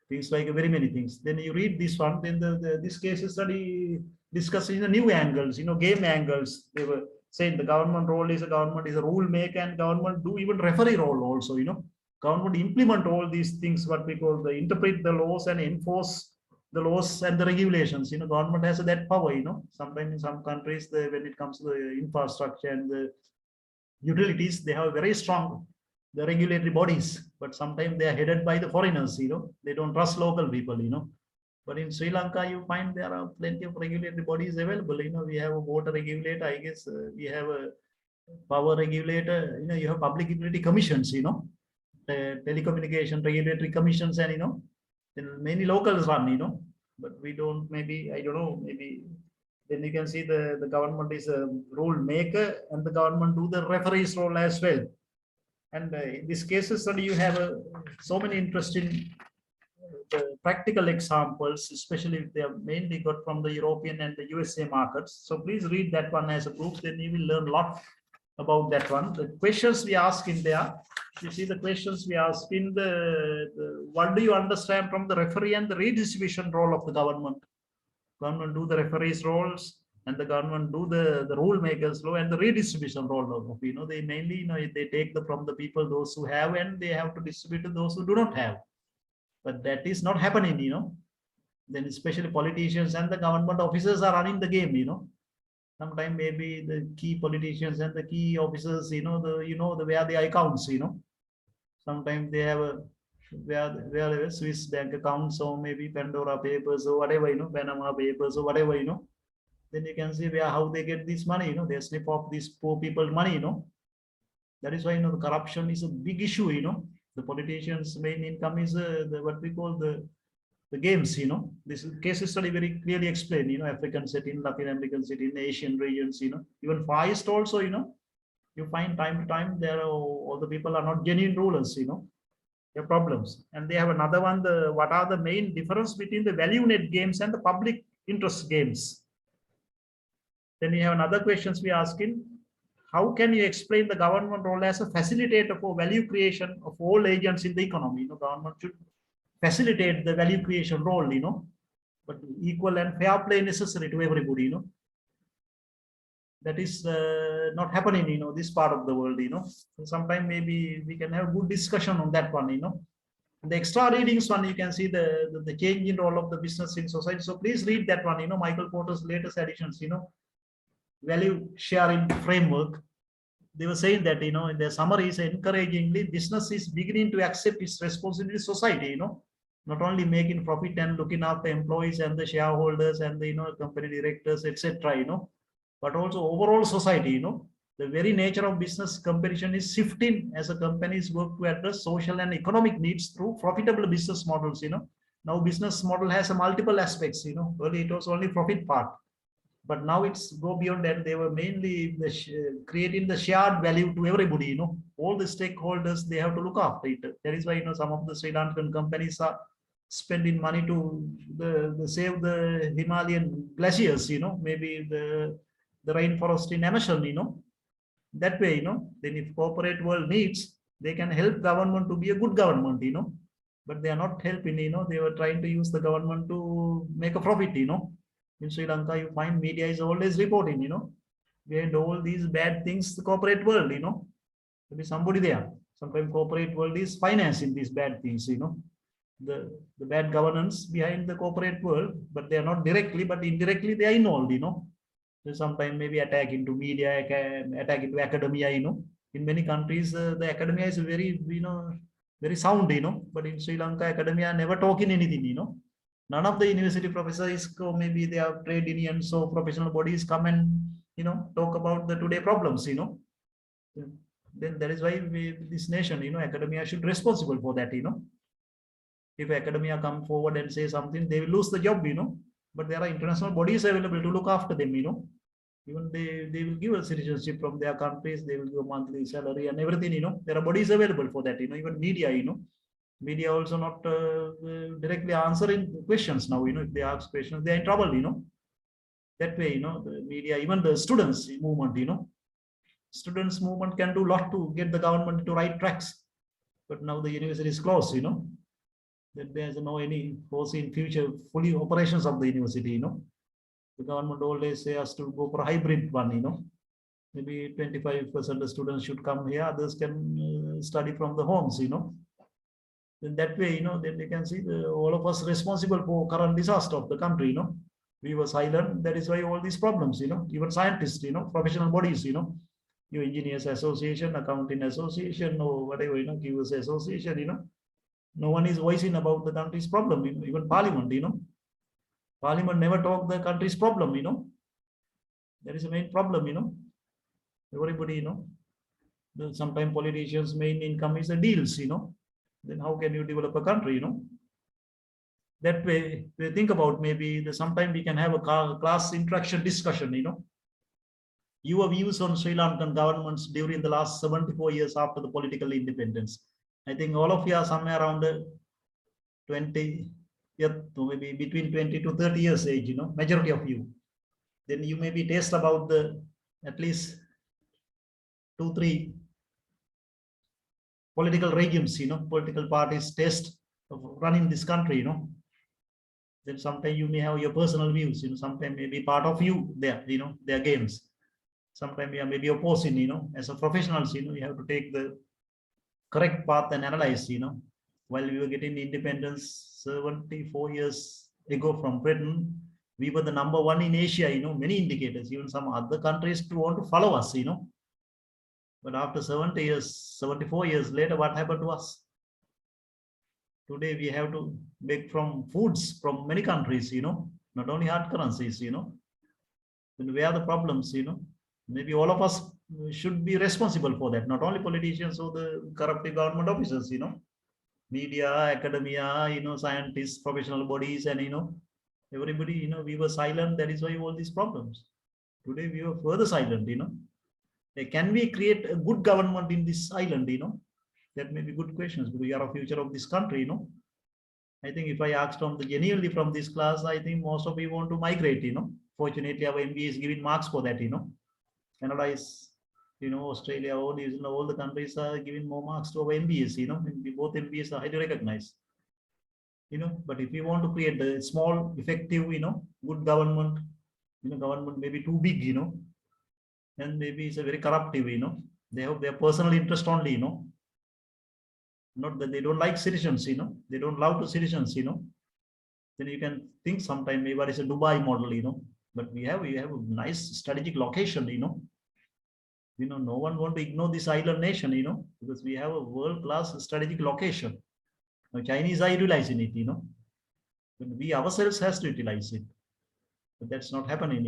[SPEAKER 1] things like very many things. Then you read this one, then this case study discussing the new angles, game angles. They were saying the government role is a rule maker, and government do even referee role also, government implement all these things, what we call the interpret the laws and enforce the laws and the regulations. Government has that power. Sometimes in some countries, when it comes to the infrastructure and the utilities, they have very strong the regulatory bodies, but sometimes they are headed by the foreigners. They don't trust local people. But in Sri Lanka, you find there are plenty of regulatory bodies available. We have a water regulator, I guess. We have a power regulator. You have public utility commissions. Telecommunication regulatory commissions, and many locals run. But we don't. Maybe I don't know. Maybe then you can see the government is a rule maker, and the government do the referee's role as well. And in this case study, you have so many interesting practical examples, especially if they are mainly got from the European and the USA markets. So please read that one as a book, then you will learn a lot about that one. The questions we ask in there, you see the questions we ask in what do you understand from the referee and the redistribution role of the government? Government do the referees roles, and the government do the rule makers role and the redistribution role of, they mainly, they take from the people, those who have, and they have to distribute to those who do not have. But that is not happening. Then especially politicians and the government officers are running the game. Sometimes maybe the key politicians and the key officers, where the accounts. Sometimes they have where Swiss bank accounts, or maybe Pandora papers or whatever, Panama papers or whatever, then you can see how they get this money. They snip off these poor people's money. That is why the corruption is a big issue. The politicians' main income is what we call the games. This case study very clearly explained. African setting, Latin American setting, Asian regions. Even Far East also. You find time to time there are all the people are not genuine rulers. They have problems, and they have another one. What are the main difference between the value net games and the public interest games? Then you have another questions we asking. How can you explain the government role as a facilitator for value creation of all agents in the economy? Government should facilitate the value creation role, but equal and fair play necessary to everybody, That is not happening, this part of the world, So sometime maybe we can have good discussion on that one, The extra readings one, you can see the change in role of the business in society. So please read that one, Michael Porter's latest editions, value sharing framework. They were saying that, in their summaries, encouragingly, business is beginning to accept its responsibility to society, not only making profit and looking after employees and the shareholders and the, company directors, etc., but also overall society, the very nature of business competition is shifting as the companies work to address social and economic needs through profitable business models, Now business model has a multiple aspects, early it was only profit part. But now it's go beyond that. They were mainly creating the shared value to everybody. All the stakeholders, they have to look after it. That is why some of the Sri Lankan companies are spending money to save the Himalayan glaciers. Maybe the rainforest in Amazon. That way, then if corporate world needs, they can help government to be a good government. But they are not helping. They were trying to use the government to make a profit. In Sri Lanka, you find media is always reporting, behind all these bad things, the corporate world, maybe somebody there. Sometimes corporate world is financing these bad things, the bad governance behind the corporate world, but they are not directly, but indirectly they are involved, Sometimes maybe attack into media, attack into academia, In many countries, the academia is very, very sound, but in Sri Lanka, academia never talking anything, None of the university professors, maybe they are trade unions, so professional bodies come and, talk about the today problems, Then that is why this nation, academia should be responsible for that, If academia come forward and say something, they will lose the job, But there are international bodies available to look after them, Even they will give a citizenship from their countries, they will give a monthly salary and everything, There are bodies available for that, Even media, Media also not directly answering questions now, If they ask questions, they are in trouble, That way, the media, even the students movement, Students movement can do a lot to get the government to right tracks. But now the university is closed, That there's no any foreseen future fully operations of the university, The government always say us to go for a hybrid one, Maybe 25% of students should come here, others can study from the homes, Then that way, then they can see all of us responsible for current disaster of the country, we were silent. That is why all these problems, even scientists, professional bodies, your engineers association, accounting association, or whatever, QS association, no one is voicing about the country's problem. Even parliament, parliament never talk the country's problem, that is the main problem, everybody, sometimes politicians' main income is the deals, then how can you develop a country, that way we think about maybe sometime we can have a class interaction discussion, your views on Sri Lankan governments during the last 74 years after the political independence. I think all of you are somewhere around the 20, maybe between 20 to 30 years age, majority of you. Then you maybe taste about the at least 2-3 political regimes, political parties taste of running this country, then sometimes you may have your personal views, sometimes maybe part of you there, their games. Sometimes you may be opposing, as a professionals, you have to take the correct path and analyze, while we were getting independence 74 years ago from Britain, we were the number one in Asia, many indicators, even some other countries to want to follow us, but after 70 years, 74 years later, what happened to us? Today we have to beg from foods from many countries, not only hard currencies, then where are the problems, maybe all of us should be responsible for that, not only politicians or the corruptive government officers, media, academia, scientists, professional bodies, and everybody, we were silent. That is why all these problems. Today we were further silent, Can we create a good government in this island, That may be good questions, because we are a future of this country, I think if I asked genuinely from this class, I think most of you want to migrate, Fortunately, our MBA is giving marks for that, Canada is, Australia, all New Zealand, all the countries are giving more marks to our MBAs, both MBAs are highly recognized. But if you want to create a small, effective, good government, government may be too big, and maybe it's a very corruptive, they have their personal interest only, not that they don't like citizens, they don't love the citizens, then you can think sometime maybe it's a Dubai model, but we have a nice strategic location, no one want to ignore this island nation, because we have a world-class strategic location. Now Chinese are utilizing it, but we ourselves has to utilize it, but that's not happening,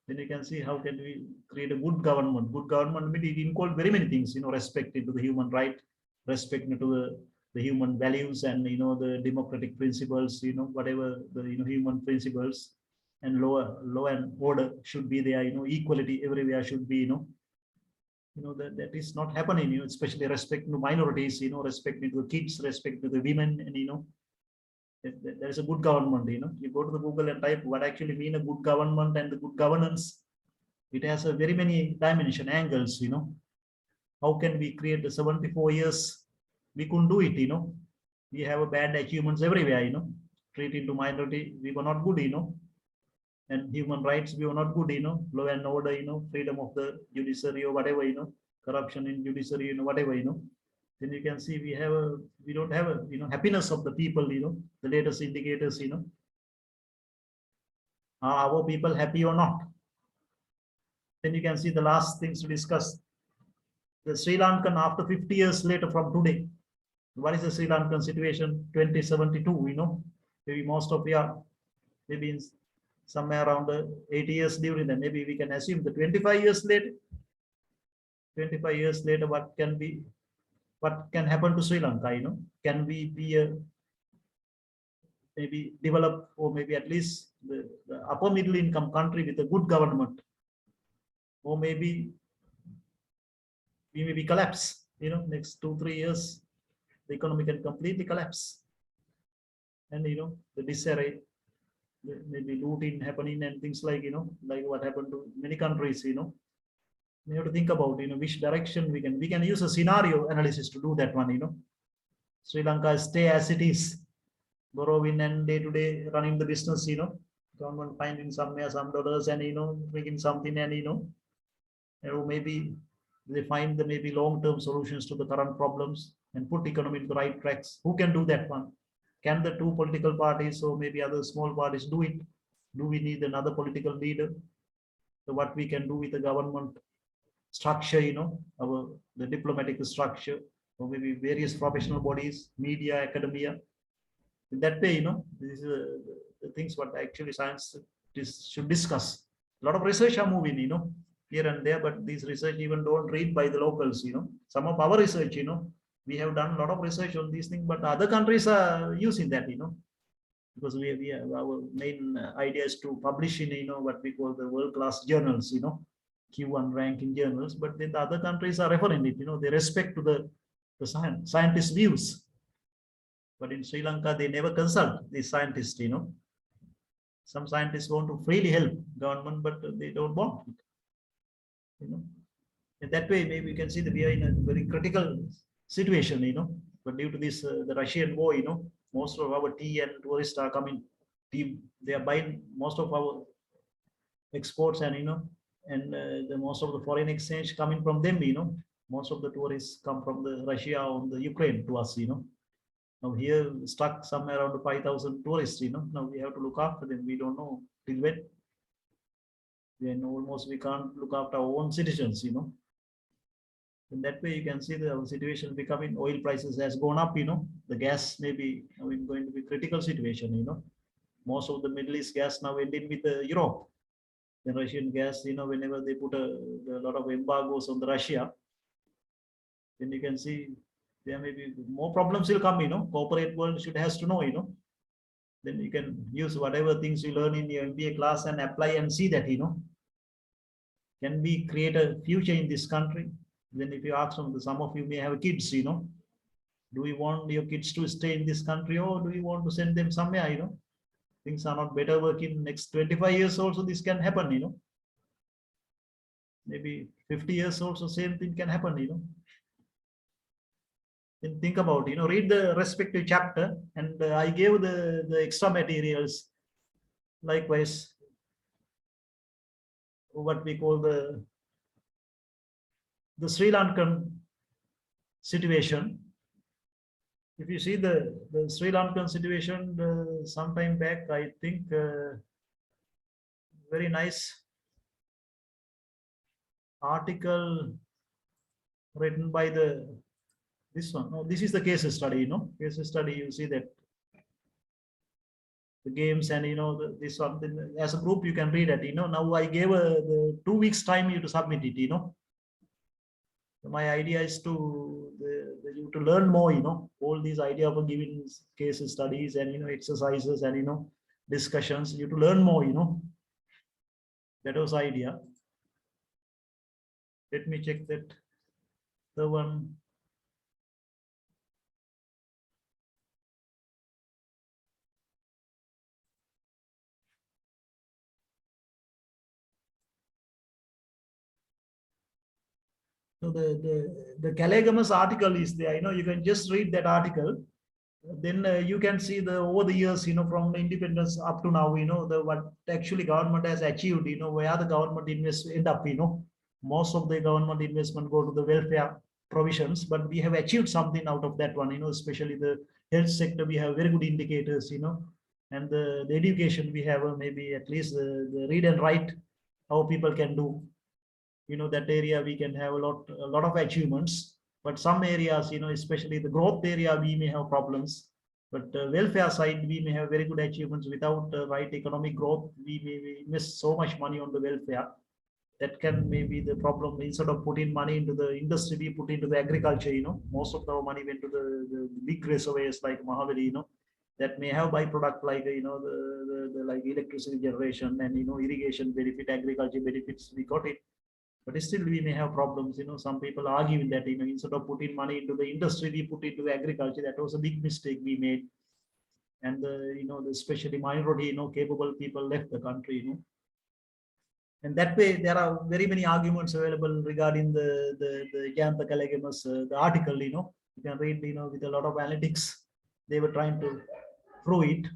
[SPEAKER 1] then you can see how can we create a good government. Good government it includes very many things, respect to the human right, respect to the human values, and the democratic principles, whatever the human principles, and law and order should be there, equality everywhere should be, that is not happening, especially respect to minorities, respect to the kids, respect to the women, and there is a good government, you go to the Google and type what actually mean a good government and the good governance. It has a very many dimension angles, how can we create the 74 years? We couldn't do it, we have a bad achievements everywhere, treating to minority, we were not good, and human rights, we were not good, law and order, freedom of the judiciary or whatever, corruption in judiciary, whatever, then you can see we don't have a, happiness of the people, the latest indicators, are our people happy or not? Then you can see the last things to discuss. The Sri Lankan after 50 years later from today, what is the Sri Lankan situation 2072, maybe most of you are maybe in somewhere around the 80 years during that, maybe we can assume the 25 years later, what can happen to Sri Lanka, can we be maybe develop, or maybe at least the upper middle income country with a good government, or maybe we may be collapse, next 2-3 years, the economy can completely collapse, and the disarray, maybe looting happening and things like, like what happened to many countries, we have to think about, which direction we can use a scenario analysis to do that one, Sri Lanka stay as it is, borrowing and day-to-day running the business, government finding somewhere some dollars and, making something, and, maybe they find the maybe long-term solutions to the current problems, and put economy in the right tracks. Who can do that one? Can the two political parties or maybe other small parties do it? Do we need another political leader? So what we can do with the government structure, the diplomatic structure, or maybe various professional bodies, media, academia. In that way, these are the things what actually science should discuss. A lot of research are moving, here and there, but these research even don't read by the locals, Some of our research, we have done a lot of research on these things, but other countries are using that, because we have our main idea is to publish in, what we call the world-class journals, Q1 ranking journals, but then the other countries are referring it, they respect to the scientists' views. But in Sri Lanka, they never consult the scientists, Some scientists want to freely help government, but they don't want it, In that way, maybe we can see that we are in a very critical situation, But due to this, the Russian war, most of our tea and tourists are coming. They are buying most of our exports, and the most of the foreign exchange coming from them, Most of the tourists come from the Russia or the Ukraine to us, Now here stuck somewhere around 5,000 tourists, Now we have to look after them. We don't know till when. Then almost we can't look after our own citizens, In that way, you can see the situation becoming, oil prices has gone up, The gas may be going to be critical situation, Most of the Middle East gas now ending with Europe. The Russian gas, whenever they put a lot of embargoes on the Russia, then you can see there may be more problems will come, Corporate world has to know, Then you can use whatever things you learn in your MBA class and apply and see that, Can we create a future in this country? Then if you ask them, some of you may have kids, Do you want your kids to stay in this country, or do you want to send them somewhere, Things are not better working next 25 years also this can happen, Maybe 50 years also same thing can happen, Then think about, read the respective chapter, and I gave the extra materials. Likewise, what we call the Sri Lankan situation. If you see the Sri Lankan situation some time back, I think very nice article written by this one. No, this is the case study, case study. You see that the games and this one as a group you can read it. Now I gave the 2 weeks time you to submit it. My idea is to you to learn more, all these idea of giving case studies and exercises and discussions, you to learn more, that was idea. Let me check that the one. So the Calagamus article is there, you can just read that article. Then you can see over the years, from independence up to now, what actually government has achieved, where the government invest end up, most of the government investment go to the welfare provisions, but we have achieved something out of that one, especially the health sector, we have very good indicators, and the education we have maybe at least the read and write, how people can do, that area we can have a lot of achievements, but some areas, especially the growth area, we may have problems. But welfare side, we may have very good achievements. Without right economic growth, we may invest so much money on the welfare. That can maybe the problem. Instead of putting money into the industry, we put into the agriculture. Most of our money went to the big reservoirs like Mahavali. That may have byproduct like the like electricity generation and irrigation benefit, agriculture benefits. We got it. But still we may have problems, some people argue that, instead of putting money into the industry, we put into agriculture. That was a big mistake we made. And the especially minority, capable people left the country, And that way there are very many arguments available regarding the Janta Kalagamus, the article, you can read, with a lot of analytics. They were trying to prove it.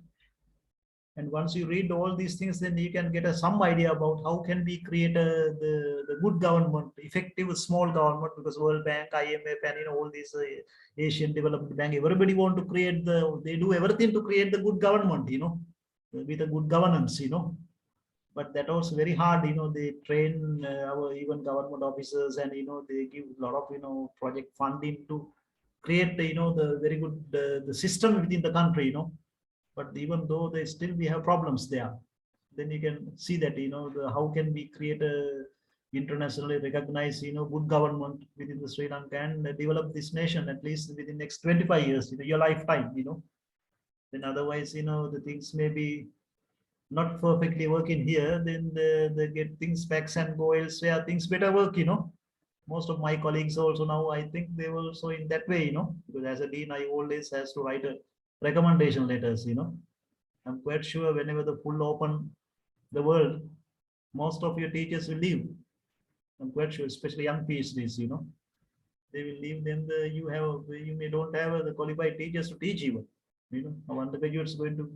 [SPEAKER 1] And once you read all these things, then you can get some idea about how can we create the good government, effective small government, because World Bank, IMF, and all these Asian Development Bank, everybody want to create they do everything to create the good government, with a good governance, But that was very hard, they train our even government officers, and they give a lot of project funding to create the very good the system within the country, But even though they still we have problems there, then you can see that how can we create a internationally recognized good government within the Sri Lanka and develop this nation at least within next 25 years, your lifetime, Then otherwise, the things may be not perfectly working here, then they get things backs and go elsewhere, things better work, Most of my colleagues also now, I think they were also in that way, because as a dean, I always has to write a recommendation letters, I'm quite sure whenever the full open the world, most of your teachers will leave. I'm quite sure, especially young PhDs, they will leave. Then you may don't have the qualified teachers to teach even. Our undergraduates going to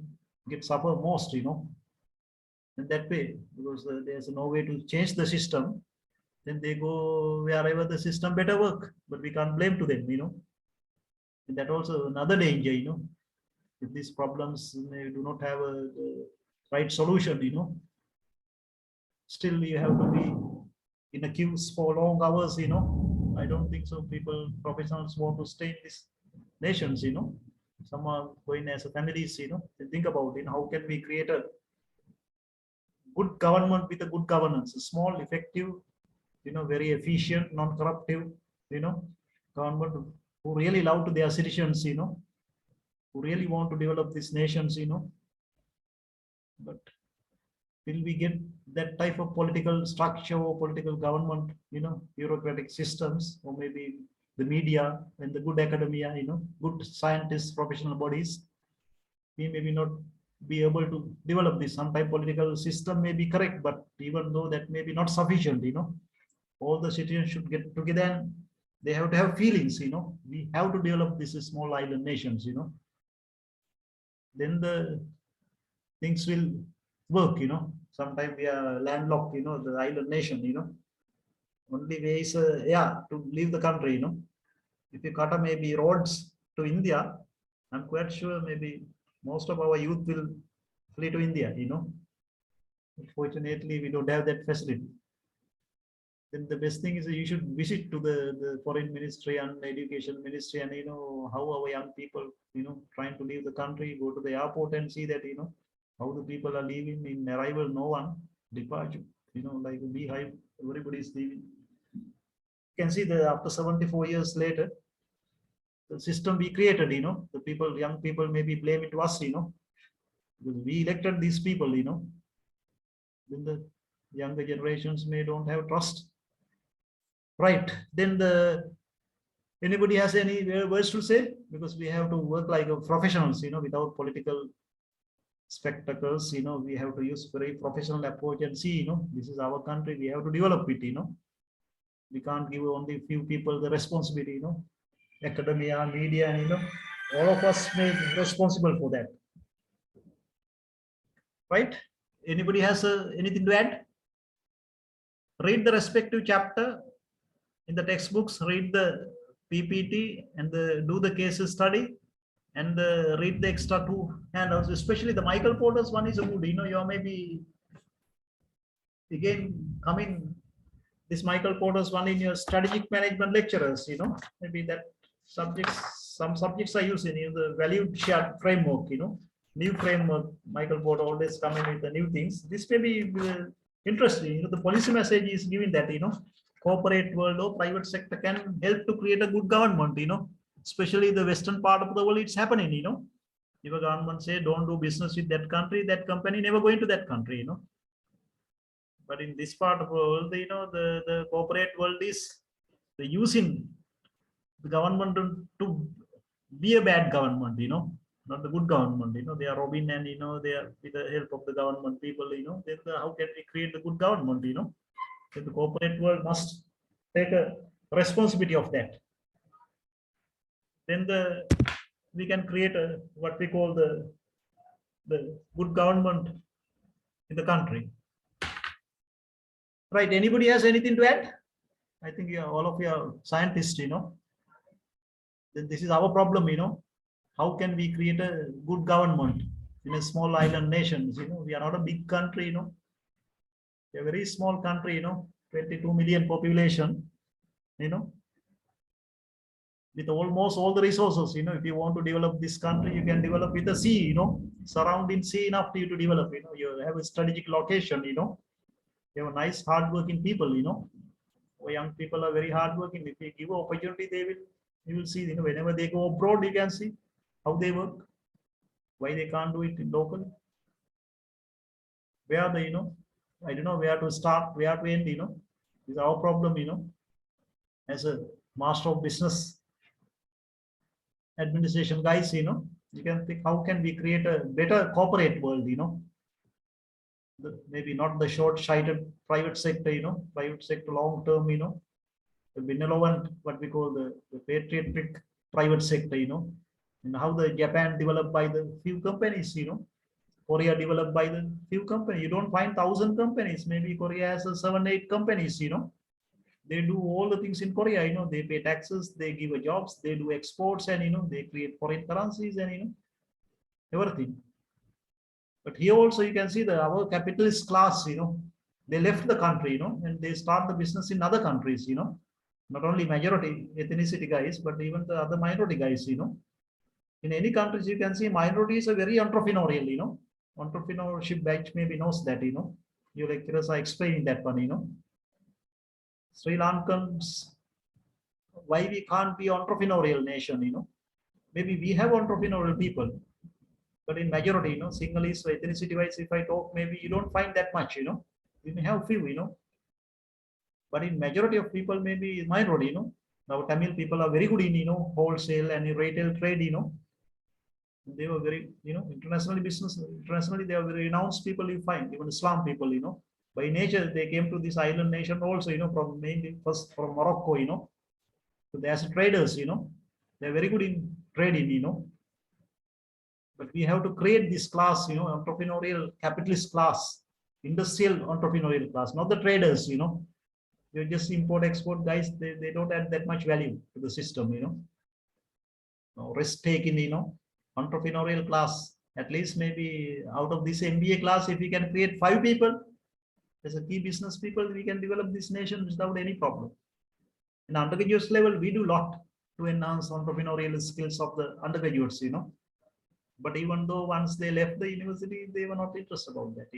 [SPEAKER 1] get suffer most, in that way, because there's no way to change the system. Then they go wherever the system better work, but we can't blame to them, And that also another danger, if these problems do not have a right solution, still you have to be in a queues for long hours, I don't think so people, professionals want to stay in these nations, some are going as a families, they think about how can we create a good government with a good governance, a small, effective, very efficient, non-corruptive, government who really love to their citizens, who really want to develop these nations, but will we get that type of political structure or political government, bureaucratic systems, or maybe the media and the good academia, good scientists, professional bodies, we maybe not be able to develop this. Sometimes political system may be correct, but even though that may be not sufficient, all the citizens should get together and they have to have feelings, we have to develop this small island nations, then the things will work, sometimes we are landlocked, the island nation, only way is to leave the country, if you cut maybe roads to India, I'm quite sure maybe most of our youth will flee to India, Fortunately we don't have that facility. Then the best thing is you should visit to the foreign ministry and education ministry, and how our young people trying to leave the country, go to the airport and see that how the people are leaving in arrival, no one, departure, like a beehive, everybody is leaving. You can see that after 74 years later, the system we created, the people, young people may be blame it to us, because we elected these people, then the younger generations may don't have trust. Right, then anybody has any words to say? Because we have to work like professionals, without political spectacles, we have to use very professional approach and see, this is our country, we have to develop it, we can't give only few people the responsibility, academia, media, and all of us may be responsible for that. Right? Anybody has anything to add? Read the respective chapter in the textbooks, read the PPT and do the case study, and read the extra two handouts, especially the Michael Porter's one is a good, you may be again coming this Michael Porter's one in your strategic management lecturers, maybe that subjects, some subjects are using the valued shared framework, new framework. Michael Porter always coming with the new things. This may be interesting, the policy message is giving that, corporate world or private sector can help to create a good government, especially the western part of the world, it's happening, if a government say don't do business with that country, that company never go into that country, but in this part of the world, the corporate world is using the government to be a bad government, not the good government, they are robbing, and they are with the help of the government people, then how can we create the good government, so the corporate world must take a responsibility of that. Then we can create what we call the the good government in the country. Right, anybody has anything to add? I think all of you are scientists, This is our problem, How can we create a good government in a small island nation? We are not a big country, We are a very small country, 22 million population, with almost all the resources, if you want to develop this country, you can develop with the sea, surrounding sea enough to you to develop, you have a strategic location, you have a nice hardworking people, young people are very hardworking. If you give opportunity, you will see, whenever they go abroad, you can see how they work, why they can't do it in local. Where the, I don't know where to start, where to end, is our problem, as a master of business administration guys, you can think how can we create a better corporate world, maybe not the short-sighted private sector, private sector long term, the benevolent, what we call the patriotic private sector, and how the Japan developed by the few companies, Korea developed by the few companies. You don't find 1,000 companies. Maybe Korea has 7, 8 companies, They do all the things in Korea, they pay taxes, they give jobs, they do exports, and they create foreign currencies and everything. But here also you can see our capitalist class, they left the country, and they start the business in other countries, not only majority ethnicity guys, but even the other minority guys, In any countries you can see minorities are very entrepreneurial, Entrepreneurship batch maybe knows that, You lecturers are explaining that one, Sri Lankans, why we can't be entrepreneurial nation, Maybe we have entrepreneurial people, but in majority, Sinhalese ethnicity wise, if I talk, maybe you don't find that much, You may have few, but in majority of people, maybe minority, Now Tamil people are very good in, wholesale and retail trade, They were very, internationally they are very renounced people you find, even Islam people, By nature, they came to this island nation also, from mainly first from Morocco, So they as traders, they're very good in trading, But we have to create this class, entrepreneurial capitalist class, industrial entrepreneurial class, not the traders, You just import export guys, they don't add that much value to the system, No risk taking, entrepreneurial class. At least maybe out of this MBA class, if we can create 5 people as a key business people, we can develop this nation without any problem. In undergraduate level, we do a lot to enhance entrepreneurial skills of the undergraduates, But even though once they left the university, they were not interested about that,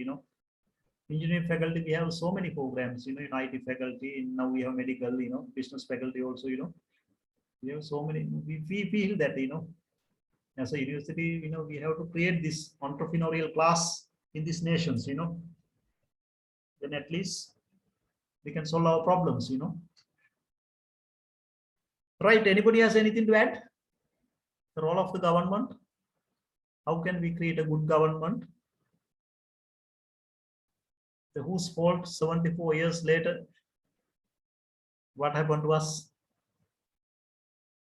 [SPEAKER 1] Engineering faculty, we have so many programs, in IT faculty, now we have medical, business faculty also, We have so many, we feel that, as a university, we have to create this entrepreneurial class in these nations, Then at least we can solve our problems, Right, anybody has anything to add? The role of the government? How can we create a good government? Whose fault 74 years later? What happened to us?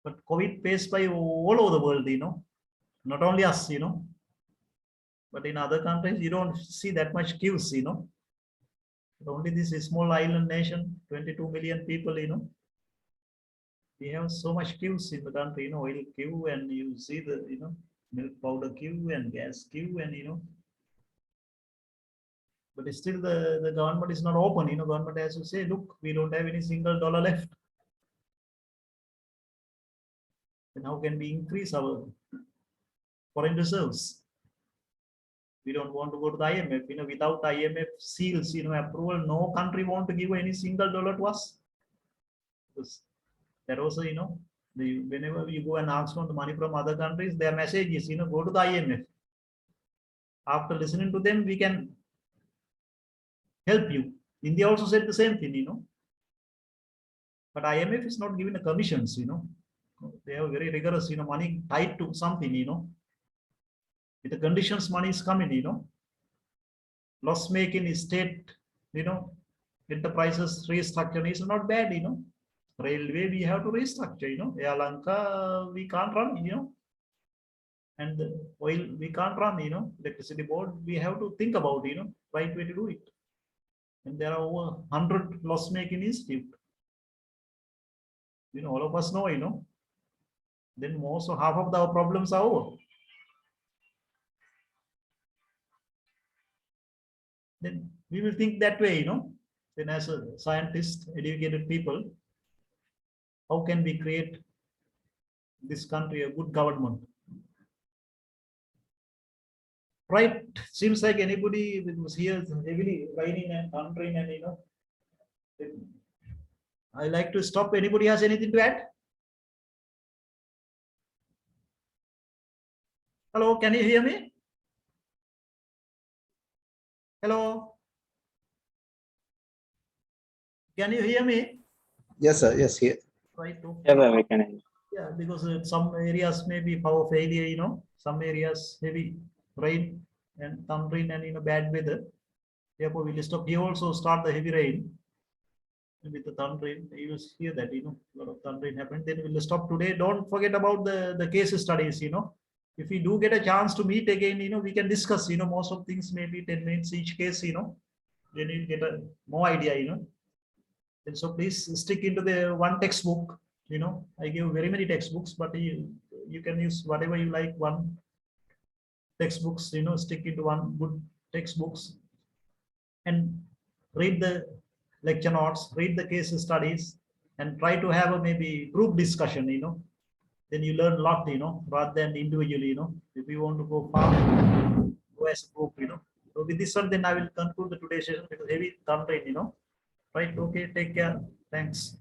[SPEAKER 1] But COVID faced by all over the world, not only us, but in other countries, you don't see that much queues, But only this small island nation, 22 million people, We have so much queues in the country, oil queue, and you see the, milk powder queue and gas queue, and, but still the government is not open, government has to say, look, we don't have any single dollar left. Then how can we increase our foreign reserves? We don't want to go to the IMF, without IMF seals, approval, no country want to give any single dollar to us. Because that also, whenever you go and ask for the money from other countries, their message is, go to the IMF. After listening to them, we can help you. India also said the same thing, But IMF is not giving the commissions, They are very rigorous, money tied to something, With the conditions money is coming, Loss making state, enterprises restructure is not bad, Railway we have to restructure, Air Lanka we can't run, And while we can't run, electricity board, we have to think about, right way to do it. And there are over 100 loss making institute. All of us know, then most or half of our problems are over. Then we will think that way, then as a scientist, educated people, how can we create this country a good government? Right? Seems like anybody that was here heavily raining and thundering, and I like to stop. Anybody has anything to add? Hello, can you hear me? Hello, can you hear me?
[SPEAKER 5] Yes, sir. Yes, here.
[SPEAKER 1] Right.
[SPEAKER 6] Yeah, we can hear you.
[SPEAKER 1] Yeah, because some areas may be power failure, some areas heavy rain and thundering and bad weather. Therefore, we'll stop. Here also start the heavy rain with the thundering. You will hear that, a lot of thundering happened. Then we'll stop today. Don't forget about the case studies, If we do get a chance to meet again, we can discuss, most of things maybe 10 minutes each case, then you get a more idea, And so please stick into the one textbook. I give very many textbooks, but you can use whatever you like. One textbooks, stick into one good textbooks and read the lecture notes, read the case studies, and try to have a maybe group discussion. Then you learn a lot. Rather than individually. If you want to go far, go as a group. So with this one, then I will conclude the today's session because heavy thumb rain. Right? Okay. Take care. Thanks.